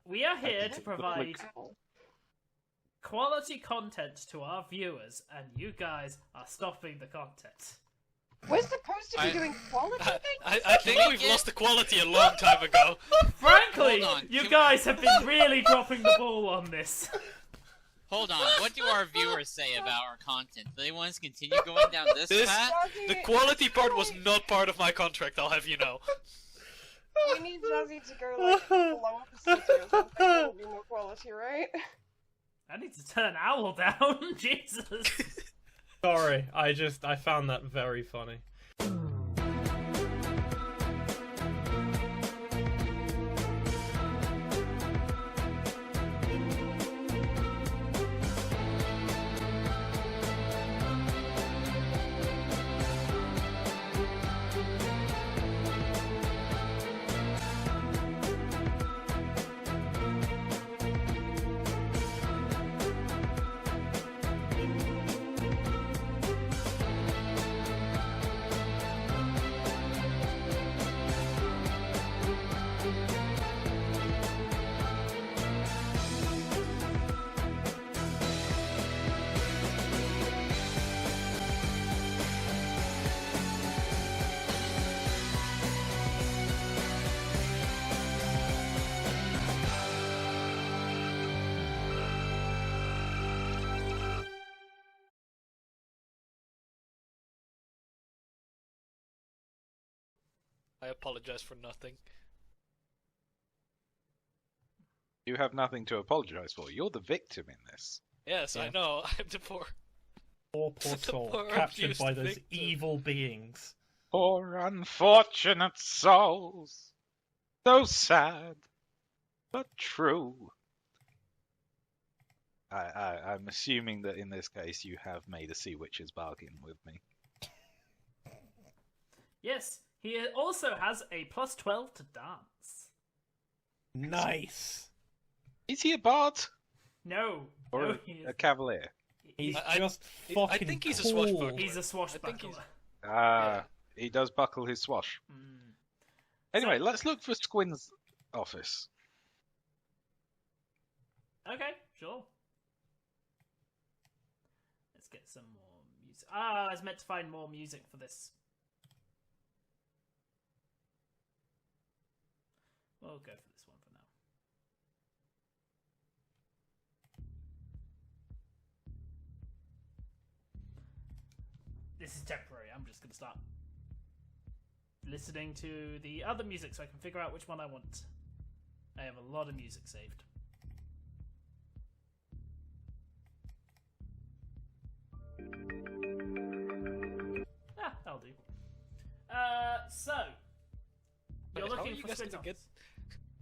We are here to provide quality content to our viewers, and you guys are stopping the content. We're supposed to be doing quality things? I think we've lost the quality a long time ago. Frankly, you guys have been really dropping the ball on this. Hold on, what do our viewers say about our content? Do they want us to continue going down this path? The quality part was not part of my contract, I'll have you know. We need Jazzy to go, like, blow up a city or something. That'll be more quality, right? I need to turn Owl down. Jesus. Sorry, I found that very funny. I apologize for nothing. You have nothing to apologize for. You're the victim in this. Yes, Yeah. I know. I'm the poor Poor poor captured abused by those victim. evil beings. Poor unfortunate souls. So sad, but true. I'm assuming that in this case you have made a Sea Witch's bargain with me. Yes, he also has a +12 to dance. Nice. Is he a bard? No. Or no, he a is. cavalier? He's I- just I fucking think he's a cool. swashbuckler. He's a I think swashbuckler. he's- He does buckle his swash. Mm. Anyway, let's look for Squin's office. Okay, sure. Let's get some more music. I was meant to find more music for this. We'll go for this one for now. This is temporary. I'm just going to start listening to the other music so I can figure out which one I want. I have a lot of music saved. That'll do. So you're Wait, looking for Squid's office.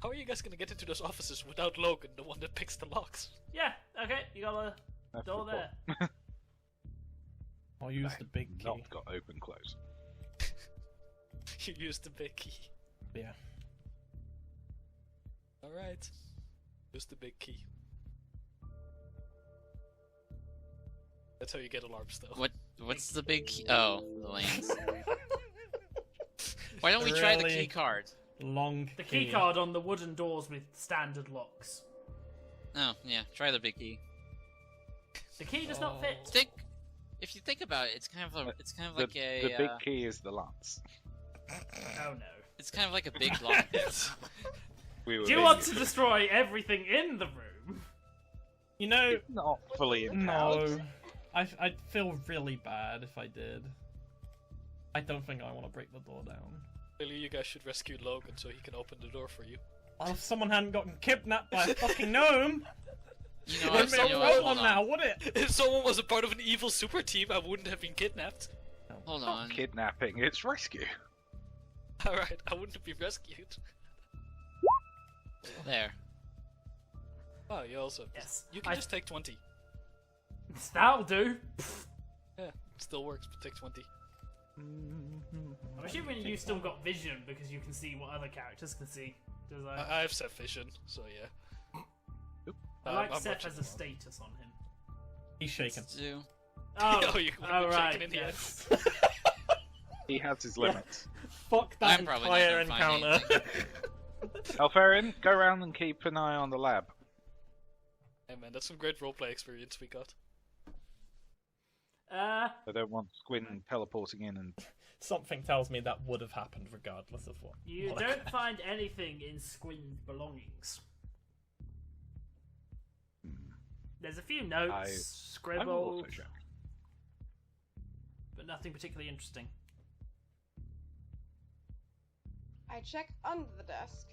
How are you guys gonna get into those offices without Logan, the one that picks the locks? Yeah, okay, you got a That's door the there. I'll use the big key. Not got open close. You use the big key. Yeah. Alright. Use the big key. That's how you get alarms, though. What's the big key? Oh, the lanes. Why don't we try the Really? key card? Long The key card on the wooden doors with standard locks. Oh, yeah, try the big key. The key does not fit. If you think about it, it's kind of like The big key is the lance. Oh no. It's kind of like a big lock. We were Do you want to destroy everything in the room? You know, not fully empowered? no. I'd feel really bad if I did. I don't think I want to break the door down. Really, you guys should rescue Logan so he can open the door for you. Well, if someone hadn't gotten kidnapped by a fucking gnome, You know, it'd be a hold problem on. now, would it? If someone was a part of an evil super team, I wouldn't have been kidnapped. Hold Not on. kidnapping, it's rescue. Alright, I wouldn't have been rescued. There. Oh, you also. Yes. You can just take 20. That'll do. Yeah, it still works, but take 20. I'm assuming you still got vision because you can see what other characters can see. Does I have Sef vision, so yeah. I like I'm Seth watching has a more. status on him. He's shaken. Do. Oh, Oh, you would've oh been right. shaken in the Yes. He has his limits. Fuck that I'm probably not entire gonna find encounter. anything. Alfarian, go around and keep an eye on the lab. Hey man, that's some great roleplay experience we got. I don't want Squin teleporting in and... Something tells me that would have happened regardless of what. You what don't find anything in Squin's belongings. There's a few notes, I will scribbled, also check. but nothing particularly interesting. I check under the desk.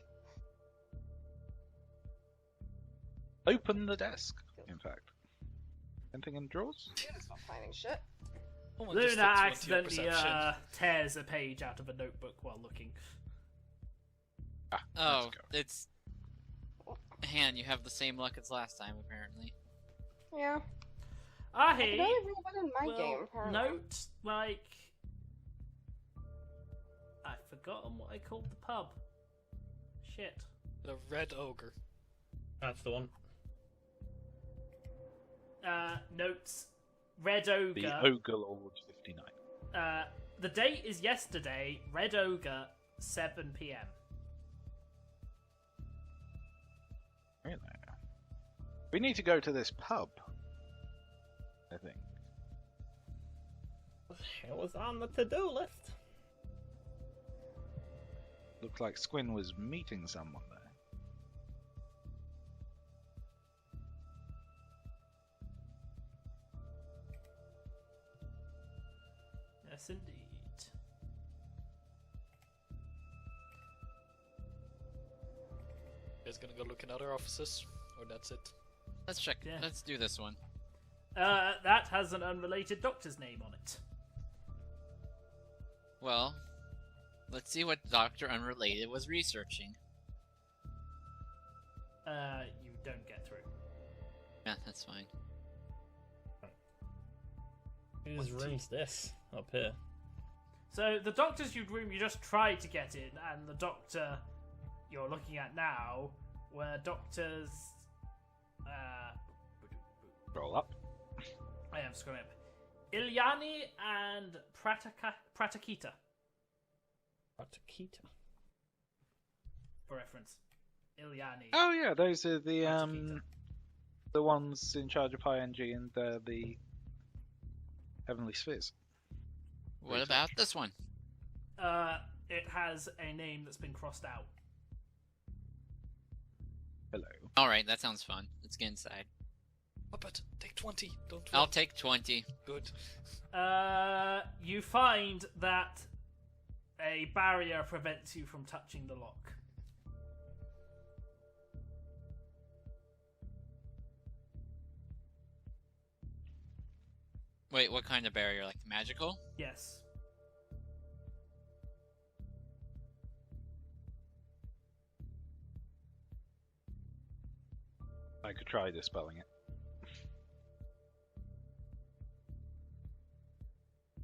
Open the desk, in fact. Anything in the drawers? It's not finding shit. Someone just Luna fixed one to your accidentally perception. tears a page out of a notebook while looking. Ah, Oh, let's go. it's... Han, you have the same luck as last time, apparently. Yeah. I Aahi, can only roll one in my well, game, apparently. note, like... I've forgotten what I called the pub. Shit. The Red Ogre. That's the one. Notes, Red Ogre. The Ogre Lord 59. The date is yesterday, Red Ogre, 7 PM. Really? We need to go to this pub. I think. It was on the to-do list. Looks like Squin was meeting someone there. Yes, indeed. You guys gonna go look in other offices? Or that's it? Let's check. Yeah. Let's do this one. That has an unrelated doctor's name on it. Well, let's see what Dr. Unrelated was researching. You don't get through. Yeah, that's fine. Whose room's this? Up here. So the doctor's room you just tried to get in, and the doctor you're looking at now were doctors. Roll up. I am screwing up. Ilyani and Pratakita, Atakita. for reference. Ilyani. Oh yeah, those are the Pratakita. the ones in charge of high energy and the heavenly spheres. What Research. about this one? It has a name that's been crossed out. Hello. Alright, that sounds fun. Let's get inside. Muppet, take 20. Don't I'll run. take 20. Good. You find that a barrier prevents you from touching the lock. Wait, what kind of barrier? Like magical? Yes. I could try dispelling it.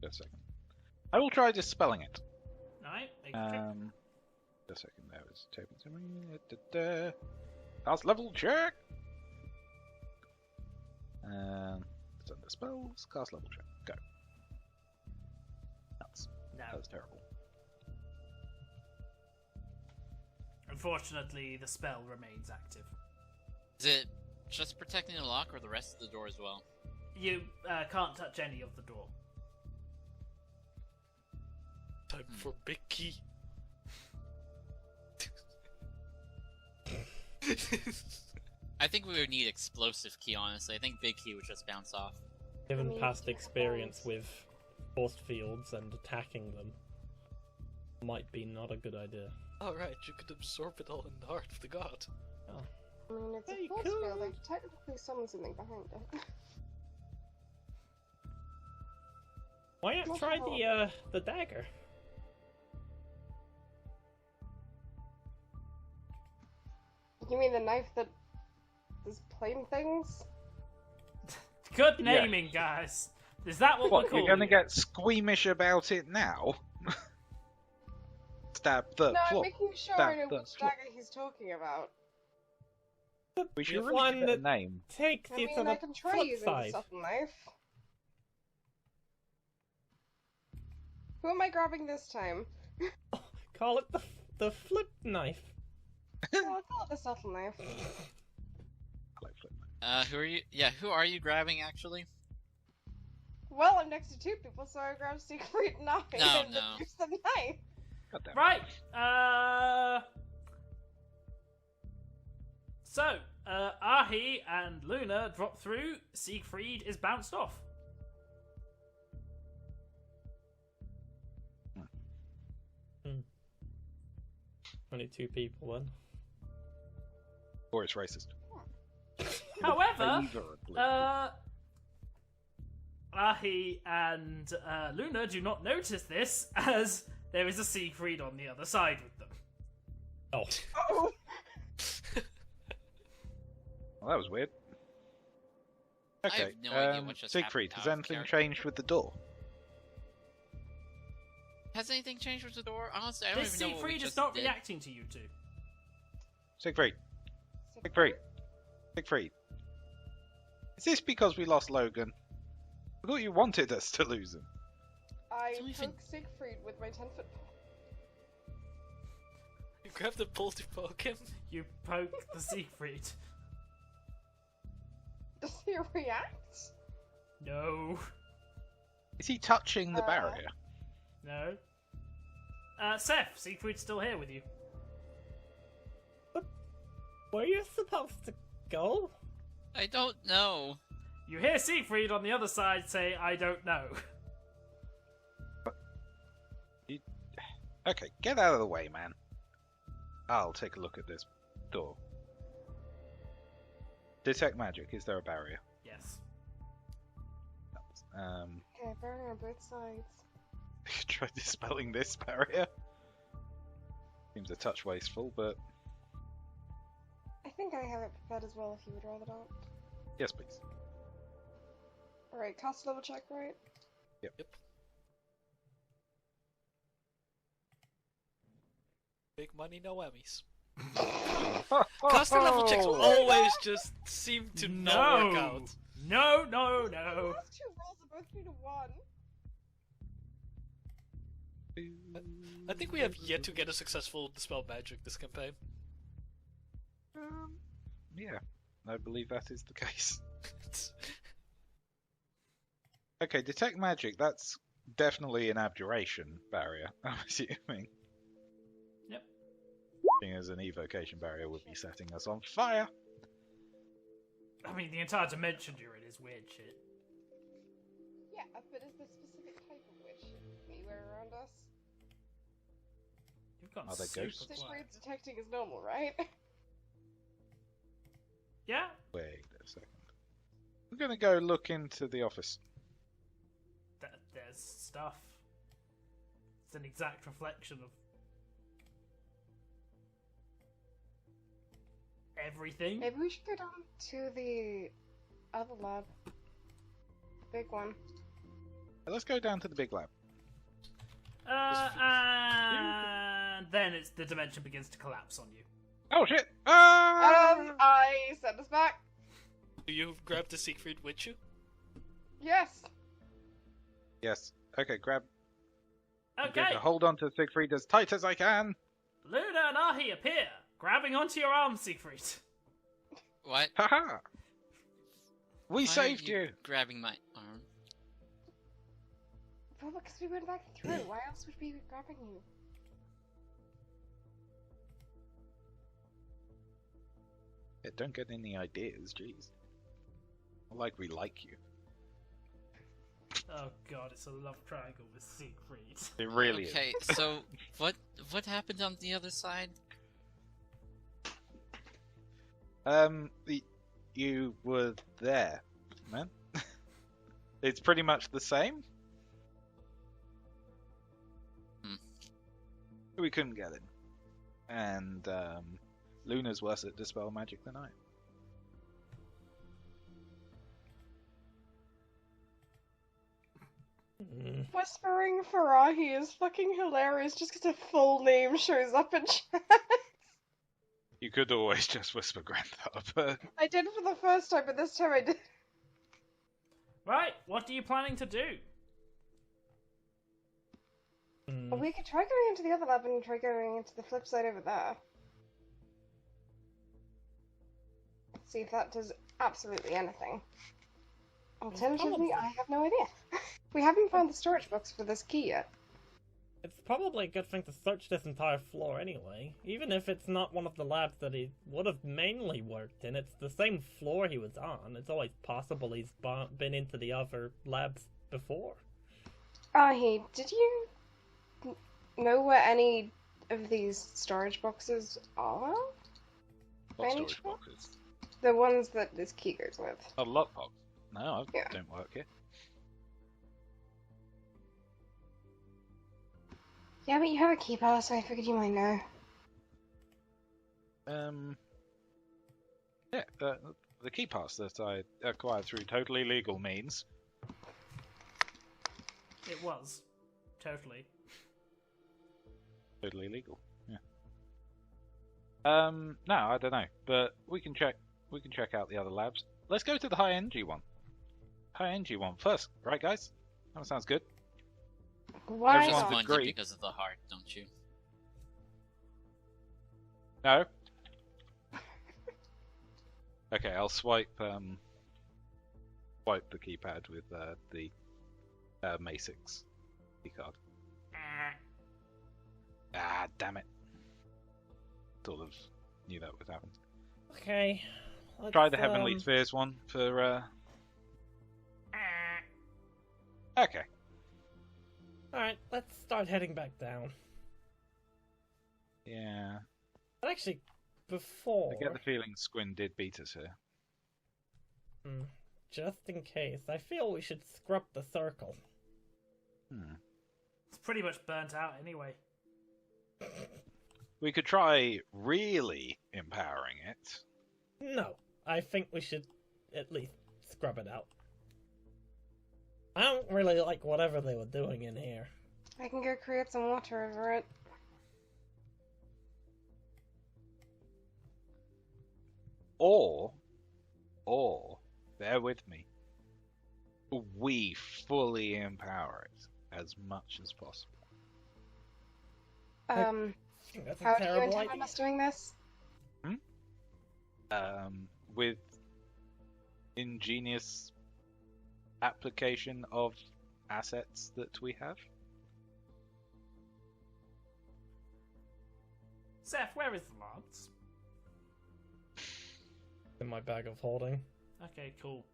Just a second. I will try dispelling it. Alright, make a check. Just a second. That was taking some. Cast level check. It's under spells. Cast level check. Go. No. That's terrible. Unfortunately, the spell remains active. Is it just protecting the lock or the rest of the door as well? You can't touch any of the door. Time for big key. I think we would need explosive key, honestly. I think big key would just bounce off. Given mean, past yeah, experience balls. with force fields and attacking them, might be not a good idea. Alright, you could absorb it all in the heart of the god. I mean, it's Hey, a force cool. field. They could technically summon something behind it. Why not Not try at all. the dagger? You mean the knife that does plain things? Good Yeah. naming, guys. Is that what, What, we're calling you're gonna it? get squeamish about it now? Stab the No, I'm floor. making sure Stab I know the which floor. dagger he's talking about. We should You've really won get a the- name. Takes I you mean, to I the can try flip using the side. subtle knife. Who am I grabbing this time? Call it the flip knife. I'll call it the subtle knife. Hello, Flip. Who are you? Yeah, who are you grabbing actually? Well, I'm next to two people, so I grab Siegfried and Aahi No, and no. use the knife. God damn it. Right. So, Aahi and Luna drop through. Siegfried is bounced off. Only 2 people then. Or it's racist. However, Favorably. Aahi and Luna do not notice this, as there is a Siegfried on the other side with them. Oh. Oh! Well, that was weird. I Okay, have no idea what just Siegfried, happened has out of anything character. changed with the door? Has anything changed with the door? Honestly, I don't This even know what we Siegfried is just not did. reacting to you two. Siegfried, Siegfried. Is this because we lost Logan? I thought you wanted us to lose him. I Don't even- poke Siegfried with my 10-foot pole. You grab the pole to poke him. You poke the Siegfried. Does he react? No. Is he touching the barrier? No. Sef, Siegfried's still here with you. Where are you supposed to go? I don't know. You hear Siegfried on the other side say, I don't know. Okay, get out of the way, man. I'll take a look at this door. Detect magic. Is there a barrier? Yes. Okay, barrier on both sides. Try dispelling this barrier. Seems a touch wasteful, but I think I have it prepared as well if you would rather not. yes, please. Alright, cast level check, right? Yep. Big money, no Emmys. Custom level checks always just seem to not work out. No. The last 2 rolls are both 3 to 1. I think we have yet to get a successful dispel magic this campaign. Yeah, I believe that is the case. Okay, detect magic. That's definitely an abjuration barrier, I'm assuming. Yep. Being as an evocation barrier would be setting us on fire. I mean, the entire dimension you're in is weird shit. Yeah, but is the specific type of witch anywhere around us? You've got Are they super ghosts? quiet. Siegfried's detecting is normal, right? Yeah? Wait a second. We're gonna go look into the office. There's stuff. It's an exact reflection of everything. Maybe we should go down to the other lab. Big one. Let's go down to the big lab. And then the dimension begins to collapse on you. Oh shit! Ah! I send us back. Do you grab the Siegfried with you? Yes. Yes. Okay, grab. I'm Okay, going to hold on to Siegfried as tight as I can. Luna and Aahi appear, grabbing onto your arm, Siegfried. What? Haha! We Why are saved you. Grabbing my arm. Well, because we went back through. Why else would we be grabbing you? Yeah, don't get any ideas, jeez. Not like we like you. Oh god, it's a love triangle with Siegfried. It really is. Okay, so what happened on the other side? You were there, man. It's pretty much the same. We couldn't get in. And, Luna's worse at Dispel Magic than I am. Whispering for Aahi is fucking hilarious just because her full name shows up in chat. You could always just whisper Grandpa, but I did for the first time, but this time I did. Right, what are you planning to do? We could try going into the other lab and try going into the flip side over there. See if that does absolutely anything. Alternatively, probably- I have no idea. We haven't found the storage box for this key yet. It's probably a good thing to search this entire floor anyway. Even if it's not one of the labs that he would have mainly worked in, it's the same floor he was on. It's always possible he's been into the other labs before. Aahi, did you know where any of these storage boxes are? What Any storage chance? boxes? The ones that this key goes with. A lockbox. No, I Yeah. don't work here. Yeah, but you have a key pass, so I figured you might know. Yeah, the key pass that I acquired through totally legal means. It was. Totally. Totally legal. Yeah. No, I don't know, but we can check out the other labs. Let's go to the high energy one. High energy one first, right, guys? That sounds good. Why Everyone's not? a- Fund agree. it because of the heart, don't you? No. Okay, I'll swipe the keypad with the May6 keycard. Ah, damn it! Sort of knew that would happen. Okay. Try the Heavenly Spheres one for. Okay. Alright, let's start heading back down. Yeah. But actually, before... I get the feeling Squin did beat us here. Just in case, I feel we should scrub the circle. It's pretty much burnt out anyway. We could try really empowering it. No, I think we should at least scrub it out. I don't really like whatever they were doing in here. I can go create some water over it. Or, bear with me, we fully empower it as much as possible. I think that's a How do you terrible intend on idea. us doing this? With ingenious application of assets that we have. Seth, where is the lance? In my bag of holding. Okay, cool.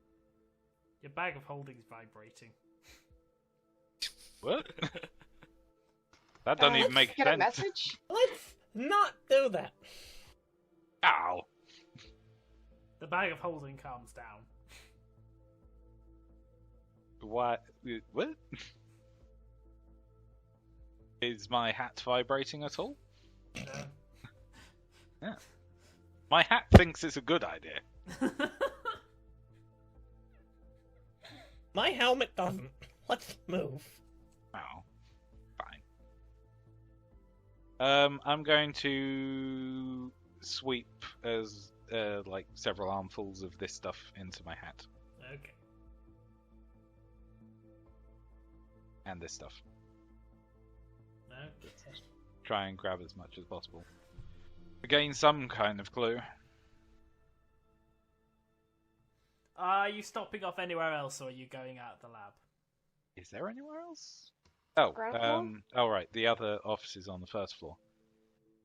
Your bag of holding's vibrating. What? That doesn't even make Get a sense. message? Let's not do that. Ow! The bag of holding calms down. What? What? Is my hat vibrating at all? No. My hat thinks it's a good idea. My helmet doesn't. Let's move. Oh, fine. I'm going to sweep as like several armfuls of this stuff into my hat Okay. and this stuff. Okay. Try and grab as much as possible. To gain some kind of clue. Are you stopping off anywhere else, or are you going out of the lab? Is there anywhere else? Oh, Ground floor? oh right, the other office is on the first floor.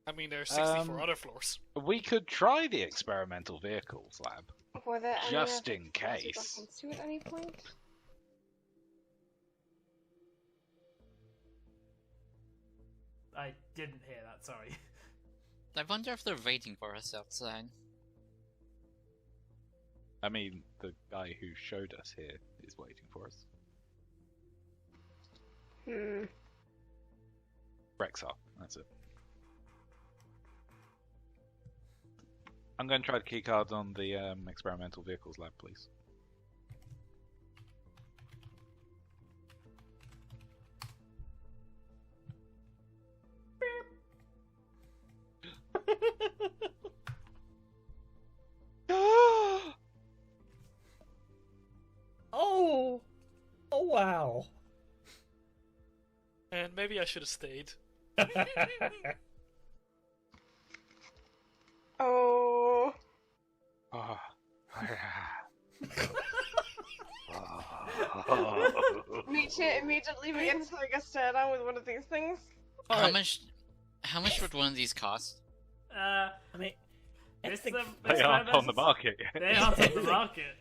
I mean, there's 64 Um, other floors. We could try the experimental vehicles lab. Were there any Just other in fancy case. buttons to it at any point? I didn't hear that, sorry. I wonder if they're waiting for us outside. I mean, the guy who showed us here is waiting for us. Rexar, that's it. I'm going to try the keycards on the experimental vehicles lab, please. Oh! Oh wow! And maybe I should have stayed. Oh. Ah, Nietzsche immediately begins to stare down with one of these things. How much would one of these cost? I mean, It's think They aren't on the market yet. They aren't on the market.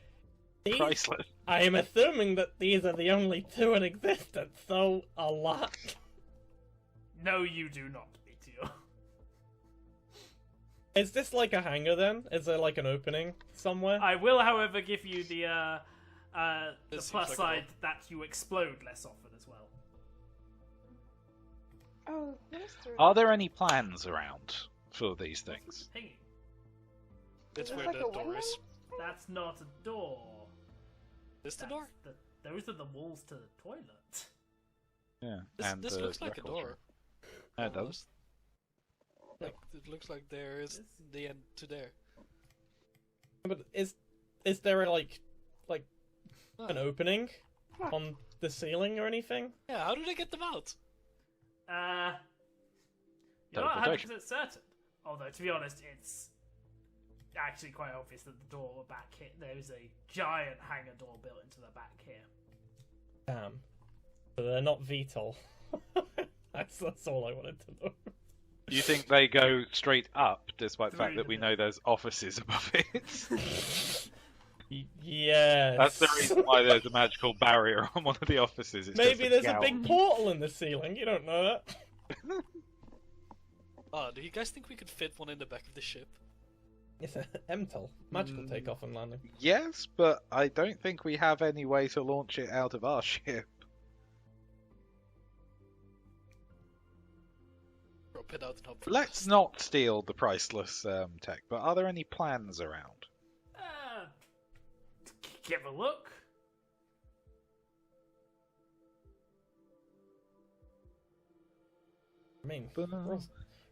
Priceless. I am assuming that these are the only two in existence, so a lot. No, you do not, Meteor. Is this like a hangar then? Is there like an opening somewhere? I will, however, give you the This plus seems like side that you explode less often as well. Oh, that's true. Are there any plans around for these things? Pinging. That's Is this where like the a door window? is. That's not a door. This the That's door? those are the walls to the toilet. Yeah. This the looks like a record door. room. No, it does. Almost. Like it looks like there is the end to there. But is there like Huh. an opening on the ceiling or anything? Yeah, how do they get them out? You're not Teleportation. 100% certain. Although, to be honest, it's actually quite obvious that the door back here, there's a giant hangar door built into the back here. Damn. So they're not VTOL. that's all I wanted to know. You think they go straight up, despite the fact Through that we the- know there's offices above it? Yes. That's the reason why there's a magical barrier on one of the offices. It's Maybe just there's a gout. big portal in the ceiling. You don't know that. Oh, do you guys think we could fit one in the back of the ship? It's a MTOL, magical takeoff and landing. Yes, but I don't think we have any way to launch it out of our ship. Drop it out and hope for the Let's best. not steal the priceless tech, but are there any plans around? Give a look. I mean, we're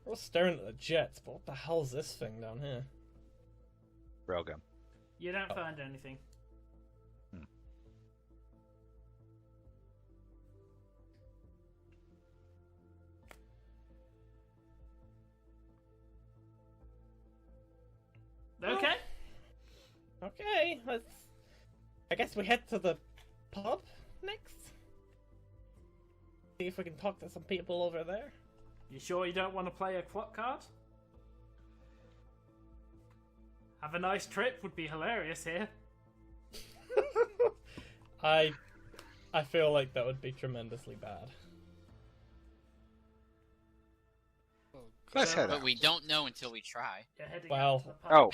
all staring at the jets, but what the hell's this thing down here? Railgun. You don't find anything. Okay. Okay, I guess we head to the pub next. See if we can talk to some people over there. You sure you don't want to play a clock card? Have a nice trip would be hilarious here. I feel like that would be tremendously bad. Let's head But out. we don't know until we try. You're heading Well- out to the pub.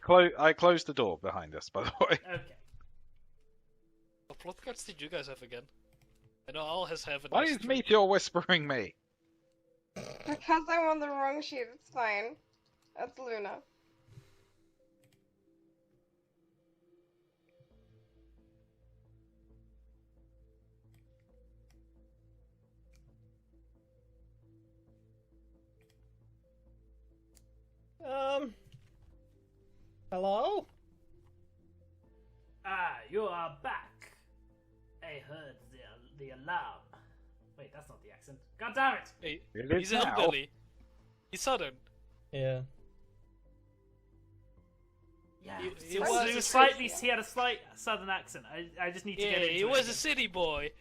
Oh, I closed the door behind us, by the way. Okay. What plot cards did you guys have again? I know Al has have a Why nice is trip. Meteor whispering me? Because I'm on the wrong sheet, it's fine. That's Luna. Hello? Ah, you are back. I heard the alarm. Wait, that's not the accent. God damn it! Hey, It is he's a now. hillbilly. He's southern. Yeah. Yeah, He was he a slightly. He had a slight southern accent. I just need to get Yeah, into he it. was again. a city boy.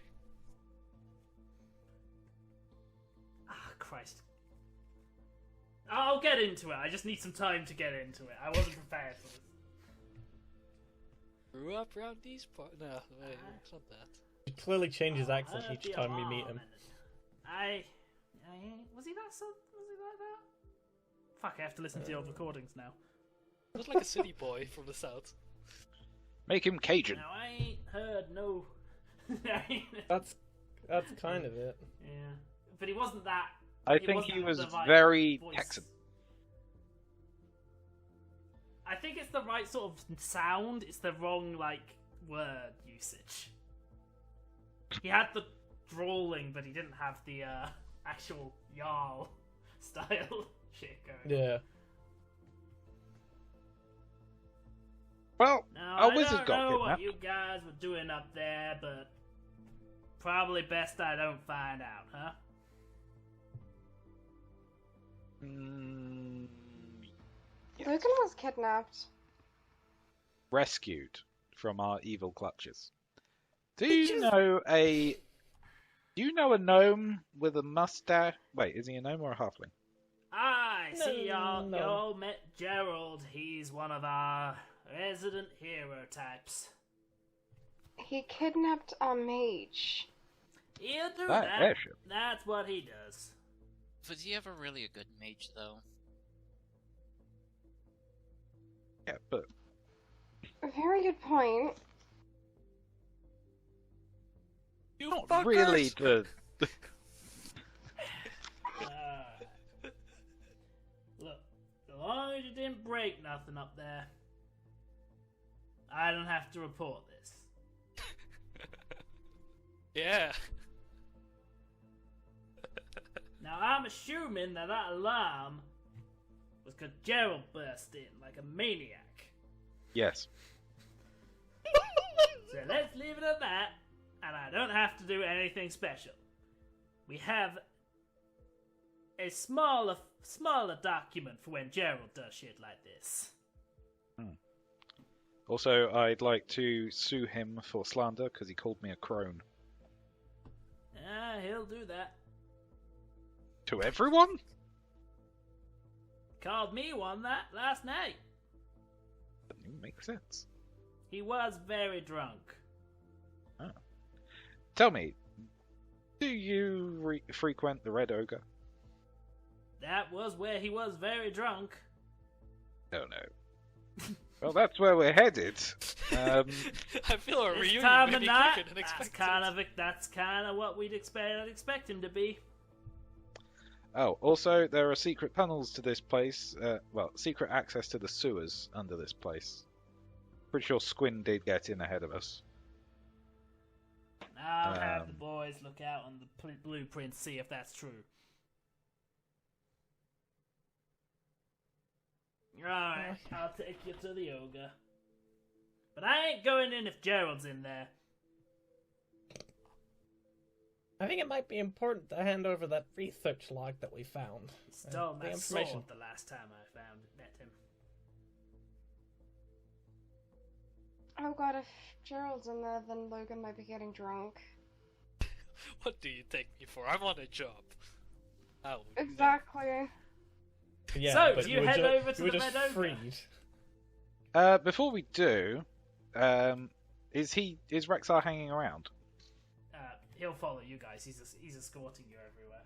Ah, Christ. I'll get into it. I just need some time to get into it. I wasn't prepared for this. Grew up around these parts. No, wait, it's not that. He clearly changes I accent heard each the time we meet alarm him. and was he that? Was he like that? Fuck! I have to listen to the old recordings now. He was like a city boy from the south. Make him Cajun. Now I ain't heard no. yeah, That's kind of it. but he wasn't that. I It think he wasn't was the right very voice. Texan. I think it's the right sort of sound. It's the wrong word usage. He had the drawling, but he didn't have the actual Jarl style shit going. Yeah. Well, Now, our I wizard don't got know what kidnapped. you guys were doing up there, but probably best I don't find out, huh? Mm, Logan was kidnapped. rescued from our evil clutches. Do you know a gnome with a mustache? Wait, is he a gnome or a halfling? I see y'all. No. Y'all met Gerald. He's one of our resident hero types. He kidnapped a mage. He'll do That that. airship. That's what he does. Was he ever really a good mage, though? Yeah, but A very good point. You not fuckers! really the. Look, as long as you didn't break nothing up there, I don't have to report this. Yeah. Now, I'm assuming that alarm was because Gerald burst in like a maniac. Yes. So let's leave it at that, and I don't have to do anything special. We have a smaller document for when Gerald does shit like this. Also, I'd like to sue him for slander because he called me a crone. Ah, he'll do that. To everyone? Called me one that last night. Doesn't make sense. He was very drunk. Tell me, do you frequent the Red Ogre? That was where he was very drunk. No. Well, that's where we're headed. I feel a This reunion time may of be night, quicker than expected. that's kind of what I'd expect him to be. Oh, also, there are secret tunnels to this place. Secret access to the sewers under this place. Pretty sure Squin did get in ahead of us. I'll have the boys look out on the blueprint, see if that's true. Alright, I'll take you to the ogre. But I ain't going in if Gerald's in there. I think it might be important to hand over that research log that we found. He stole the my information. sword the last time I met him. Oh god, if Gerald's in there, then Logan might be getting drunk. What do you take me for? I'm on a job. Oh, Exactly. Yeah, So, but do you were head ju- over to you were the just Red Ogre? freed. Before we do, is Rexar hanging around? He'll follow you guys. He's escorting you everywhere.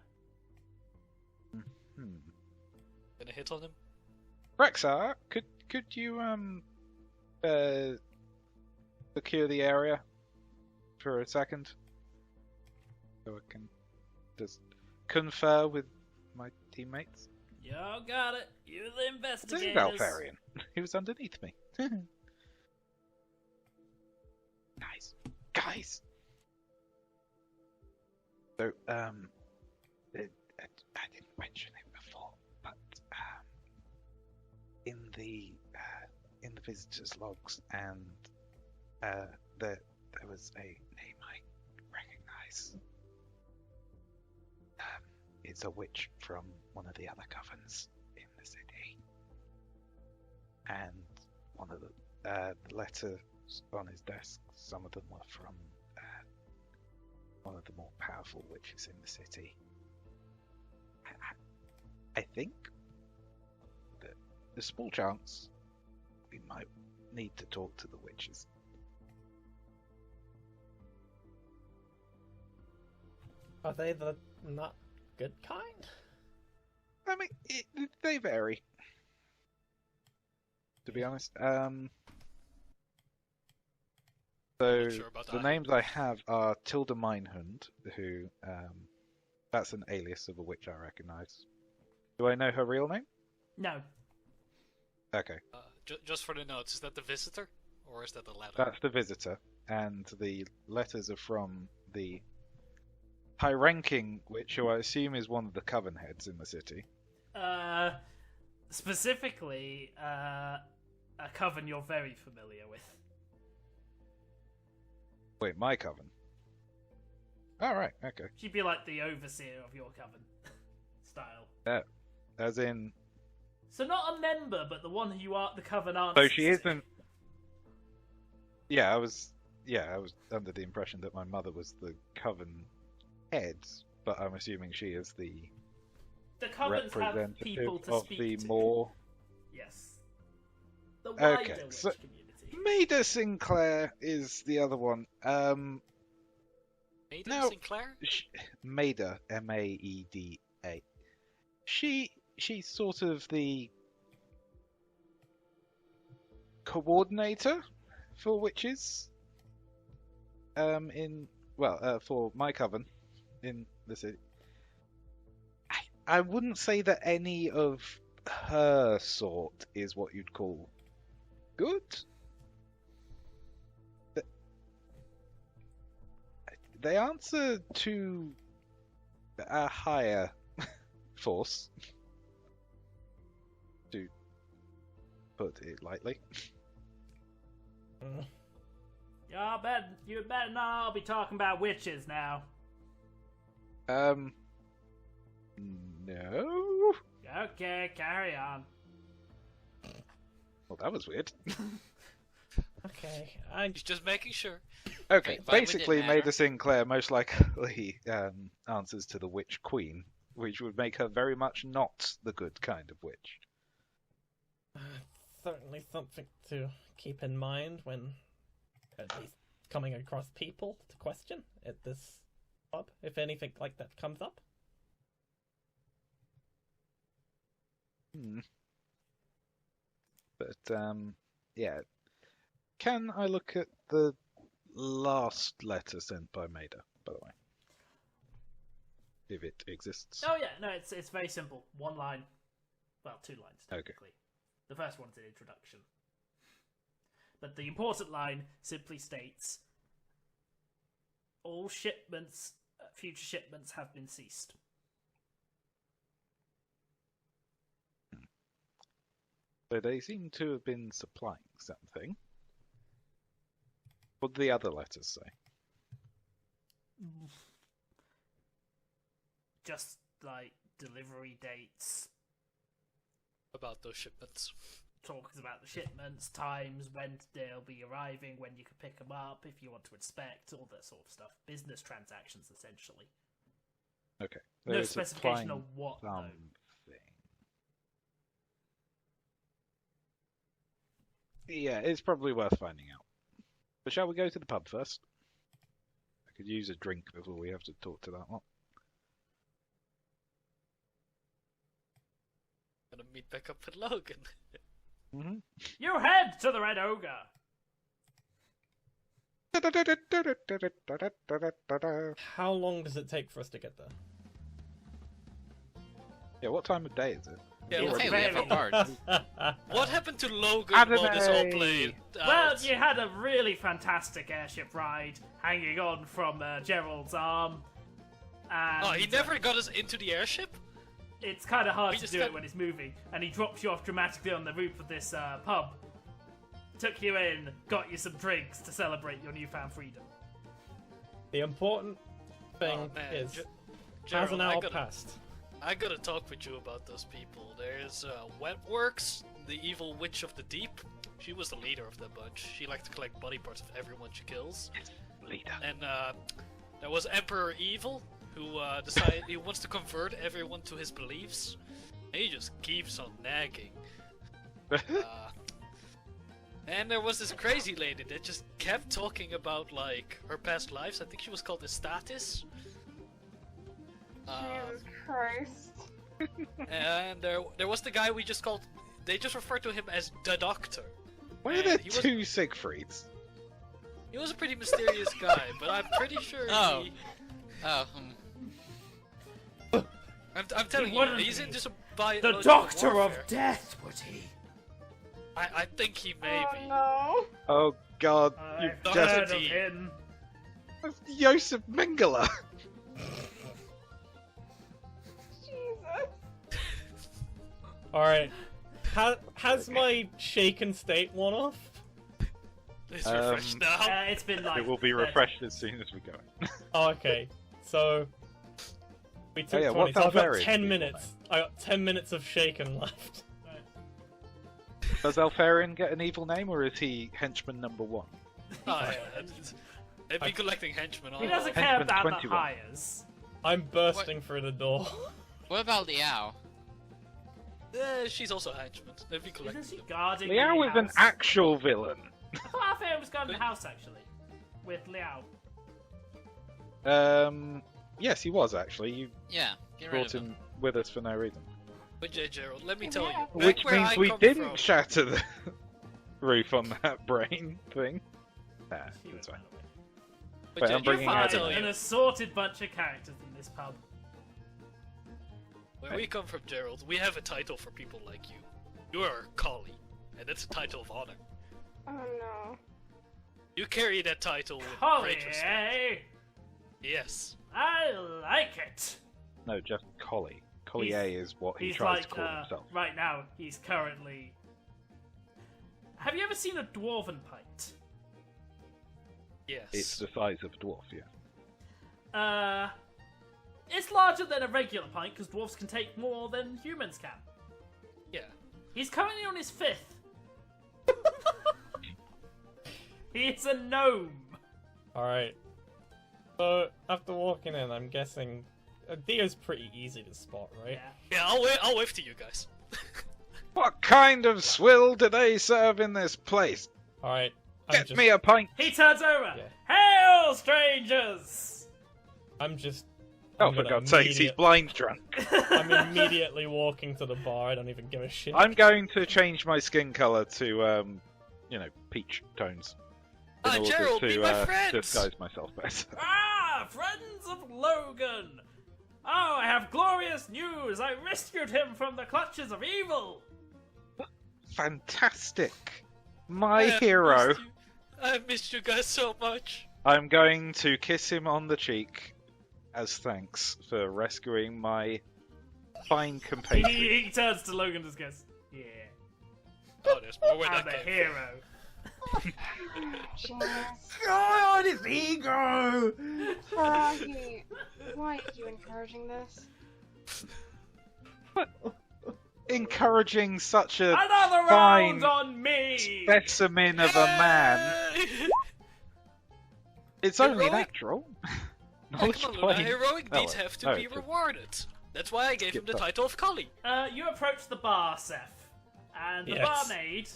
Gonna hit on him? Rexar, could you secure the area for a second, so I can just confer with my teammates? Y'all got it. You're the It's a investigators. Valfarian. He was underneath me. Guys. So, I didn't mention it before, but in the visitors' logs, and there was a name I recognize. It's a witch from one of the other covens in the city, and one of the letters on his desk, some of them were from one of the more powerful witches in the city. I think that there's a small chance we might need to talk to the witches. Are they the not good kind? I mean, they vary. To be honest, so Not sure about the Aahi. names I have are Tilda Minehund, who that's an alias of a witch I recognise. Do I know her real name? No. Okay, Just for the notes, is that the visitor? Or is that the letter? that's the visitor, and the letters are from the high-ranking witch, who I assume is one of the coven heads in the city. Specifically, a coven you're very familiar with. Wait, my coven? Oh, right, okay. She'd be like the overseer of your coven style. As in, So not a member, but the one who you are, the coven aren't. so she isn't. Yeah, I was under the impression that my mother was the coven head, but I'm assuming she is the covens have people representative to of speak the to. more. Yes. The wider Okay, witch so- community. Maida Sinclair is the other one. Maiden No. Sinclair? Maida, Maeda. She's sort of the coordinator for witches. For my coven in the city. I wouldn't say that any of her sort is what you'd call good. They answer to a higher force, to put it lightly. You better not all be talking about witches now. No. Okay, carry on. Well, that was weird. Okay, He's just making sure. Okay, Wait, why would it basically, matter? Maida Sinclair most likely answers to the Witch Queen, which would make her very much not the good kind of witch. certainly something to keep in mind when at least coming across people to question at this pub, if anything like that comes up. But, yeah. Can I look at the last letter sent by Maida, by the way? If it exists. Oh yeah, no, it's very simple. One line. Well, 2 lines, Okay. technically. The first one's an introduction. But the important line simply states, all shipments, future shipments have been ceased. So they seem to have been supplying something. What do the other letters say? Just, like, delivery dates, About those shipments. talks about the shipments, times, when they'll be arriving, when you can pick them up, if you want to inspect, all that sort of stuff. Business transactions, essentially. Okay. No They're specification supplying of what, though. something. Yeah, it's probably worth finding out. But shall we go to the pub first? I could use a drink before we have to talk to that one. Gonna meet back up with Logan. Mm-hmm. You head to the Red Ogre! How long does it take for us to get there? Yeah, what time of day is it? Yeah, It's what, Hey, we have a very- bard. what happened to Logan while this all Anime! played out? Well, you had a really fantastic airship ride, hanging on from Gerald's arm. And Oh, he never got us into the airship? It's kind of hard We to just do got- it when it's moving, and he drops you off dramatically on the roof of this pub. Took you in, got you some drinks to celebrate your newfound freedom. The important thing Oh, man. is, has Gerald, an hour passed? I gotta talk with you about those people. There's Wetworks, the evil witch of the deep. She was the leader of the bunch. She liked to collect body parts of everyone she kills. Leader. And there was Emperor Evil, who decided he wants to convert everyone to his beliefs. And he just keeps on nagging. And there was this crazy lady that just kept talking about like her past lives. I think she was called Estatis. Jesus Christ. And there was the guy we just called. They just referred to him as the Doctor. Why are And there he was- 2 Siegfrieds? He was a pretty mysterious guy, but I'm pretty sure Oh. he. Oh, I'm telling He you, wouldn't he's be in just a The biological Doctor warfare. of Death, would he? I think he may Oh be. no. Oh god, I've You've heard just- of him. Joseph Mengele! Jesus. Alright. Has my shaken state worn off? It's refreshed now. It's been like It will be 30. refreshed as soon as we go in. Oh, okay. So we took yeah, 20, what's so I've got Alvarian 10 people minutes. I got 10 minutes of shaken left. Does Alfarian get an evil name, or is he henchman number 1? Oh yeah, they'd be collecting henchmen all He doesn't over. care Henchman about the 21. hires. I'm bursting through the door. What about Liao? She's also a henchman. They'd be collecting Isn't she them. guarding Liao the is an house? actual villain. I thought Alfeo was guarding the house, actually. With Liao. Yes, he was actually. You Yeah, get rid brought of him with us for no reason. But Gerald, let me tell you, Yeah. back Which where means I we come didn't from- shatter the roof on that brain thing. Nah, She it's went fine. away. But Wait, I'm Gerald, bringing You let me out find tell an you, assorted bunch of characters in this pub. where we come from, Gerald, we have a title for people like you. You are a collie, and that's a title of honor. Oh no. You carry that title with Holly, great respect. eh? Yes. I like it. No, just Collie. Collier is what he He's tries like, to call himself. right now, he's currently... Have you ever seen a dwarven pint? Yes. It's the size of a dwarf, yeah. It's larger than a regular pint, because dwarves can take more than humans can. Yeah. He's currently on his 5th. He's a gnome. Alright. So, after walking in, I'm guessing... Dio's pretty easy to spot, right? Yeah. Yeah, I'll wave to you guys. What kind of swill do they serve in this place? Alright. Get me a pint! He turns over. Yeah. Hail, strangers! I'm just... Oh, I'm for gonna God's sakes, he's blind drunk. I'm immediately walking to the bar, I don't even give a shit. I'm going to change my skin colour to, peach tones. In order Gerald, to meet my friends! disguise myself better. Ah, friends of Logan! Oh, I have glorious news! I rescued him from the clutches of evil! Fantastic! My I have hero. missed you. I missed you guys so much. I'm going to kiss him on the cheek as thanks for rescuing my fine compatriot. He turns to Logan and goes, yeah, Oh, there's more where I'm that a came hero. Jeez. God, his ego! Aahi, why are you encouraging this? Encouraging such a Another fine round on me! specimen of a man. Hey! It's only Heroic- natural. Hey, Knowledge come on, Luna, plain. heroic Oh, deeds wait. have to Oh, be it's rewarded. That's why I gave him Skip the that. title of collie. You approach the bar, Seth, and the Yes. barmaid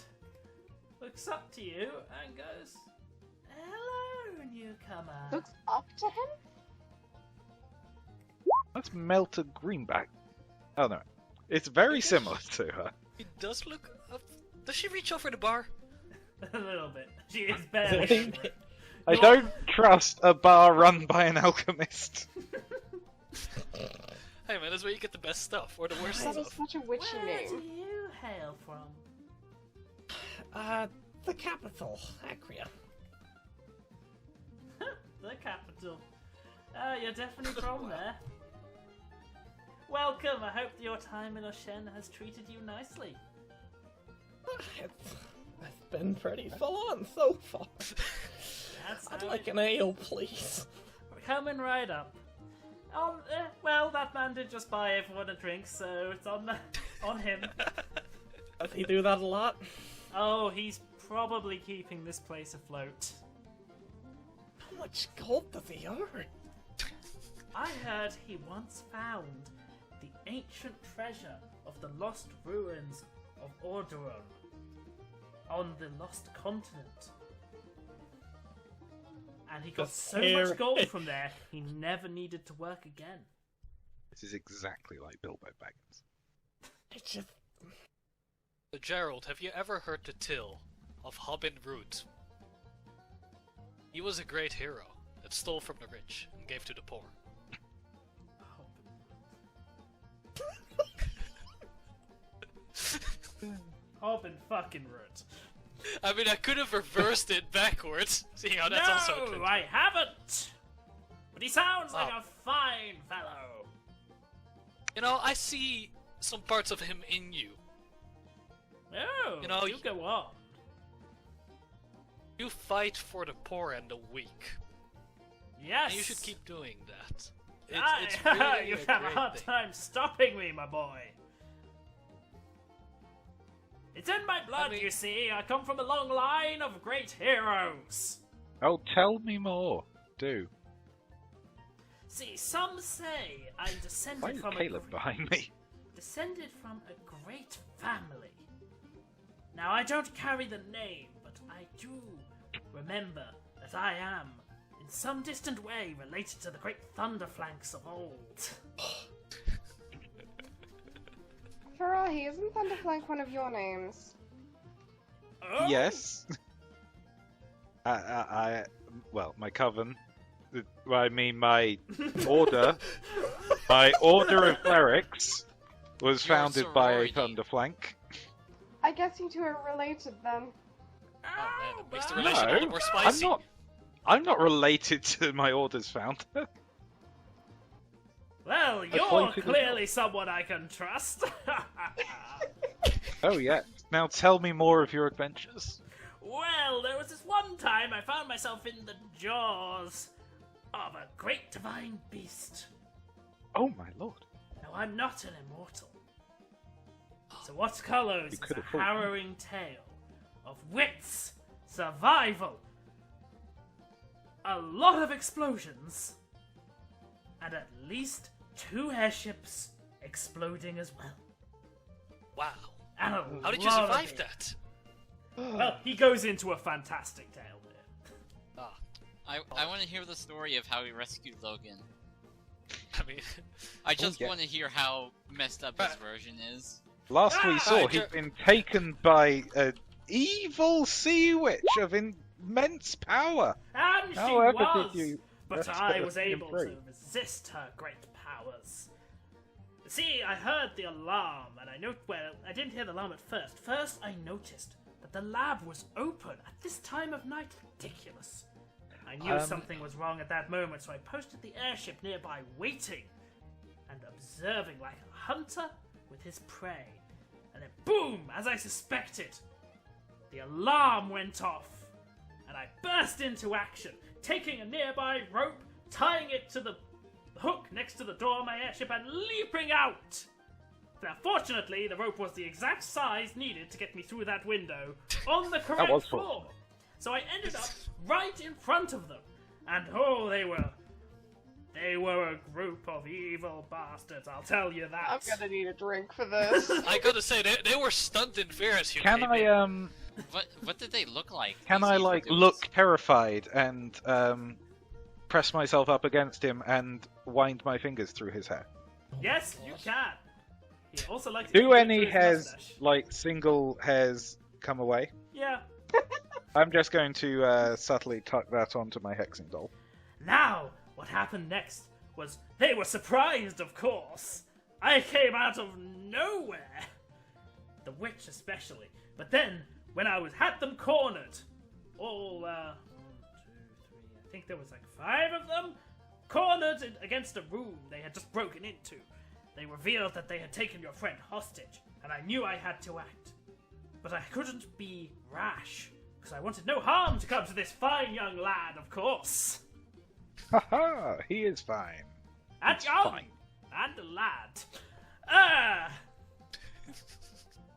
looks up to you and goes, hello, newcomer. Looks up to him? Let's melt a greenback. Oh no. It's very similar to her. He does look up. Does she reach over the bar? A little bit. She is barely. I don't trust a bar run by an alchemist. Hey man, that's where you get the best stuff, or the worst That is stuff. such a witchy Where do name. you hail from? The capital, Acria. The capital. You're definitely from there. Welcome. I hope your time in Oshen has treated you nicely. It's been pretty full on so far. That's I'd how like it- an ale, please. Coming right up. Well, that man did just buy everyone a drink, so it's on him. Does he do that a lot? Oh, he's probably keeping this place afloat. How much gold does he earn? I heard he once found the ancient treasure of the lost ruins of Orderon on the lost continent. And he got Just so hear much gold it. from there, he never needed to work again. This is exactly like Bilbo Baggins. It's just... So Gerald, have you ever heard the tale of Hobbin Root? He was a great hero that stole from the rich and gave to the poor. Hobbin fucking root. I mean, I could have reversed it backwards, seeing how that's also a No, trick. I haven't! But he sounds like Oh. a fine fellow. You know, I see some parts of him in you. Oh, You know, you go on. You fight for the poor and the weak. Yes. And you should keep doing that. It's Aye, really you a have a great hard thing. time stopping me, my boy. It's in my blood, I mean- you see. I come from a long line of great heroes. Oh, tell me more. Do. See, some say I Why descended is from Caleb behind me? descended from a great family. Now, I don't carry the name, but I do remember that I am, in some distant way, related to the great Thunderflanks of old. Aahi, isn't Thunderflank one of your names? Oh? Yes. Well, my coven. I mean, my order. My order of clerics was Your founded by a sorority. Thunderflank. I guess you two are related then. Oh man, it makes the No, relation all the more spicy. I'm not related to my order's founder. Well, you're Appointed clearly someone I can trust. Oh yeah. Now tell me more of your adventures. Well, there was this one time I found myself in the jaws of a great divine beast. Oh my lord. Now, I'm not an immortal. So what follows You is could a have fooled me. harrowing tale of wits, survival, a lot of explosions, and at least 2 airships exploding as well. Wow. And a How did you lot of survive it. that? Well, he goes into a fantastic tale here. Ah, I want to hear the story of how he rescued Logan. I mean, I just yeah. want to hear how messed up his version is. Last we saw, Ah, he'd been taken by an evil sea witch of immense power. And she However was, did you but rescue I her was from able to free? resist her great powers. See, I heard the alarm, and I didn't hear the alarm at first. First, I noticed that the lab was open at this time of night. Ridiculous. I knew something was wrong at that moment, so I posted the airship nearby, waiting and observing like a hunter with his prey. And then, boom! As I suspected, the alarm went off, and I burst into action, taking a nearby rope, tying it to the hook next to the door of my airship, and leaping out! Now, fortunately, the rope was the exact size needed to get me through that window on the correct was floor. So I ended up right in front of them, and oh, they were a group of evil bastards, I'll tell you that. I'm gonna need a drink for this. I gotta say, they were stunned in fear as you Can came I in. What did they look like? Can these I evil like dudes? look terrified and press myself up against him and wind my fingers through his hair? Yes, you can. He also likes to Do eat any through his hairs, mustache. like single hairs, come away? Yeah. I'm just going to subtly tuck that onto my hexing doll. Now, what happened next was they were surprised, of course. I came out of nowhere. The witch especially. But then, when had them cornered, all, 1, 2, 3, I think there was like 5 of them, cornered against a room they had just broken into. They revealed that they had taken your friend hostage, and I knew I had to act. But I couldn't be rash, because I wanted no harm to come to this fine young lad, of course. Haha, he is fine. And It's young, fine. and a lad.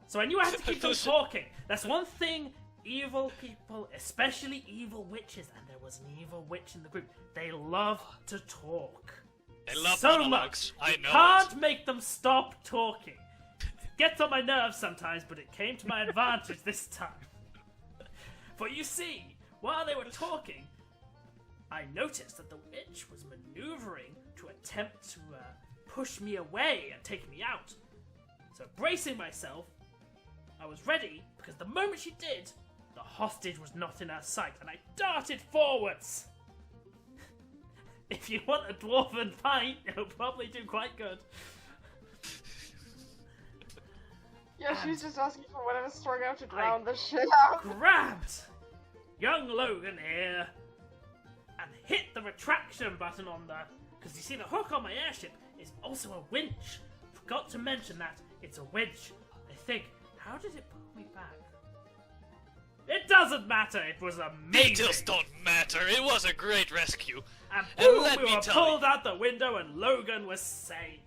So I knew I had to keep them talking. That's one thing evil people, especially evil witches, and there was an evil witch in the group, they love to talk. They love so monologues. much. I You know can't make them stop talking. Gets on my nerves sometimes, but it came to my advantage this time. For you see, while they were talking, I noticed that the witch was maneuvering to attempt to push me away and take me out. So bracing myself, I was ready, because the moment she did, the hostage was not in her sight, and I darted forwards. If you want a dwarven fight, it'll probably do quite good. Yeah, she was just asking for whatever's strung out to drown the shit out. Grabbed young Logan here and hit the retraction button on the... Because you see, the hook on my airship is also a winch. Forgot to mention that. It's a winch. I think, how did it pull me back? It doesn't matter. It was amazing. Details don't matter. It was a great rescue. And And boom, let we me were tell pulled out the window and Logan was saved.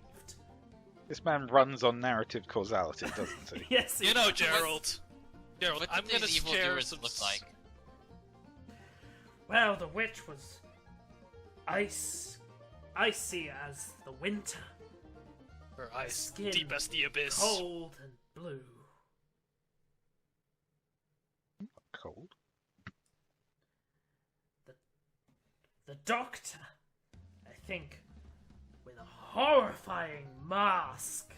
This man runs on narrative causality, doesn't he? Yes, he You know, does. Gerald. Gerald, What I'm did gonna these evil share doers some. look like? Well, the witch was icy as the winter, Her eyes skin deep as the abyss. cold and blue. Cold. The doctor, I think, with a horrifying mask.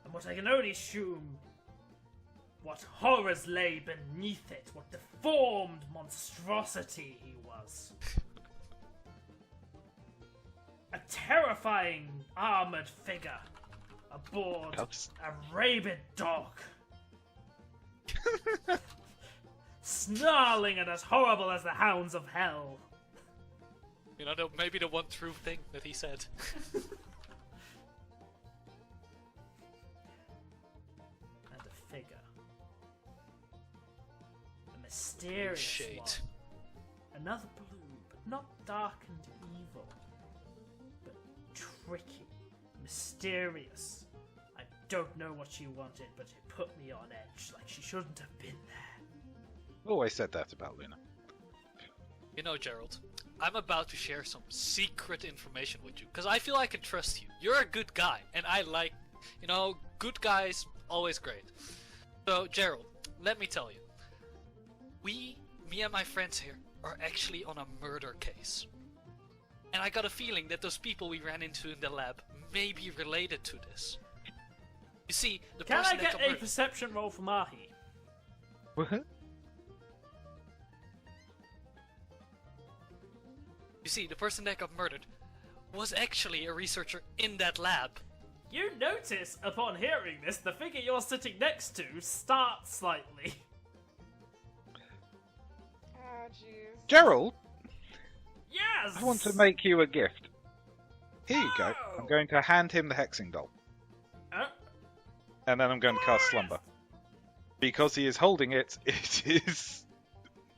And what I can only assume, what horrors lay beneath it, what deformed monstrosity he was. A terrifying armored figure aboard That's- a rabid dog. Snarling and as horrible as the hounds of hell. You know, maybe the one true thing that he said. And a figure. A mysterious Shade. one. Another blue, but not dark and evil. But tricky, mysterious. I don't know what she wanted, but it put me on edge, like she shouldn't have been there. Always said that about Luna. You know, Gerald, I'm about to share some secret information with you, because I feel I can trust you. You're a good guy, and I like, you know, good guys, always great. So, Gerald, let me tell you. Me and my friends here, are actually on a murder case. And I got a feeling that those people we ran into in the lab may be related to this. You see, the Can I person that get got a murdered... perception roll from Aahi? What? You see, the person that got murdered was actually a researcher in that lab. You notice, upon hearing this, the figure you're sitting next to starts slightly. Oh, jeez. Gerald, Yes! I want to make you a gift. Here you go. Oh. I'm going to hand him the hexing doll. Uh, And then I'm going to cast Slumber. Because he is holding it, it is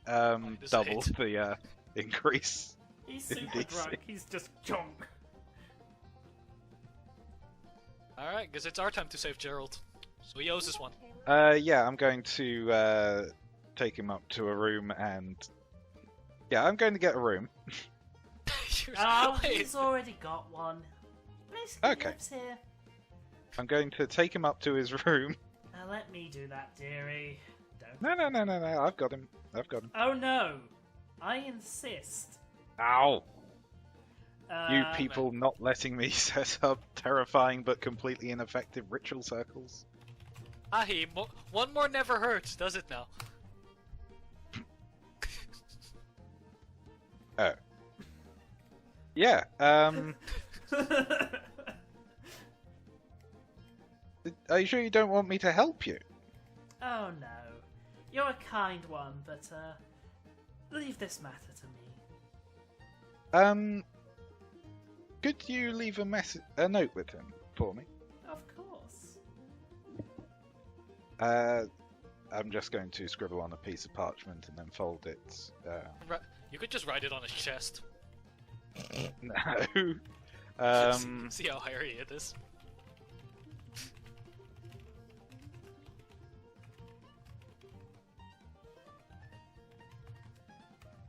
Minus double 8. the increase. he's super Indeed. drunk, he's just chunk. Alright, guess it's our time to save Gerald. So he owes us one. Yeah, I'm going to take him up to a room and... Yeah, I'm going to get a room. Oh, Wait. he's already got one. Basically Okay. lives here. I'm going to take him up to his room. Now let me do that, dearie. Don't. No, I've got him. I've got him. Oh no! I insist. Ow! You Uh, people not letting me set up terrifying but completely ineffective ritual circles. Aahi, one more never hurts, does it now? Oh. Yeah, are you sure you don't want me to help you? Oh no. You're a kind one, but leave this matter to me. Could you leave a note with him for me? Of course. I'm just going to scribble on a piece of parchment and then fold it. You could just write it on his chest. No. See how hairy it is.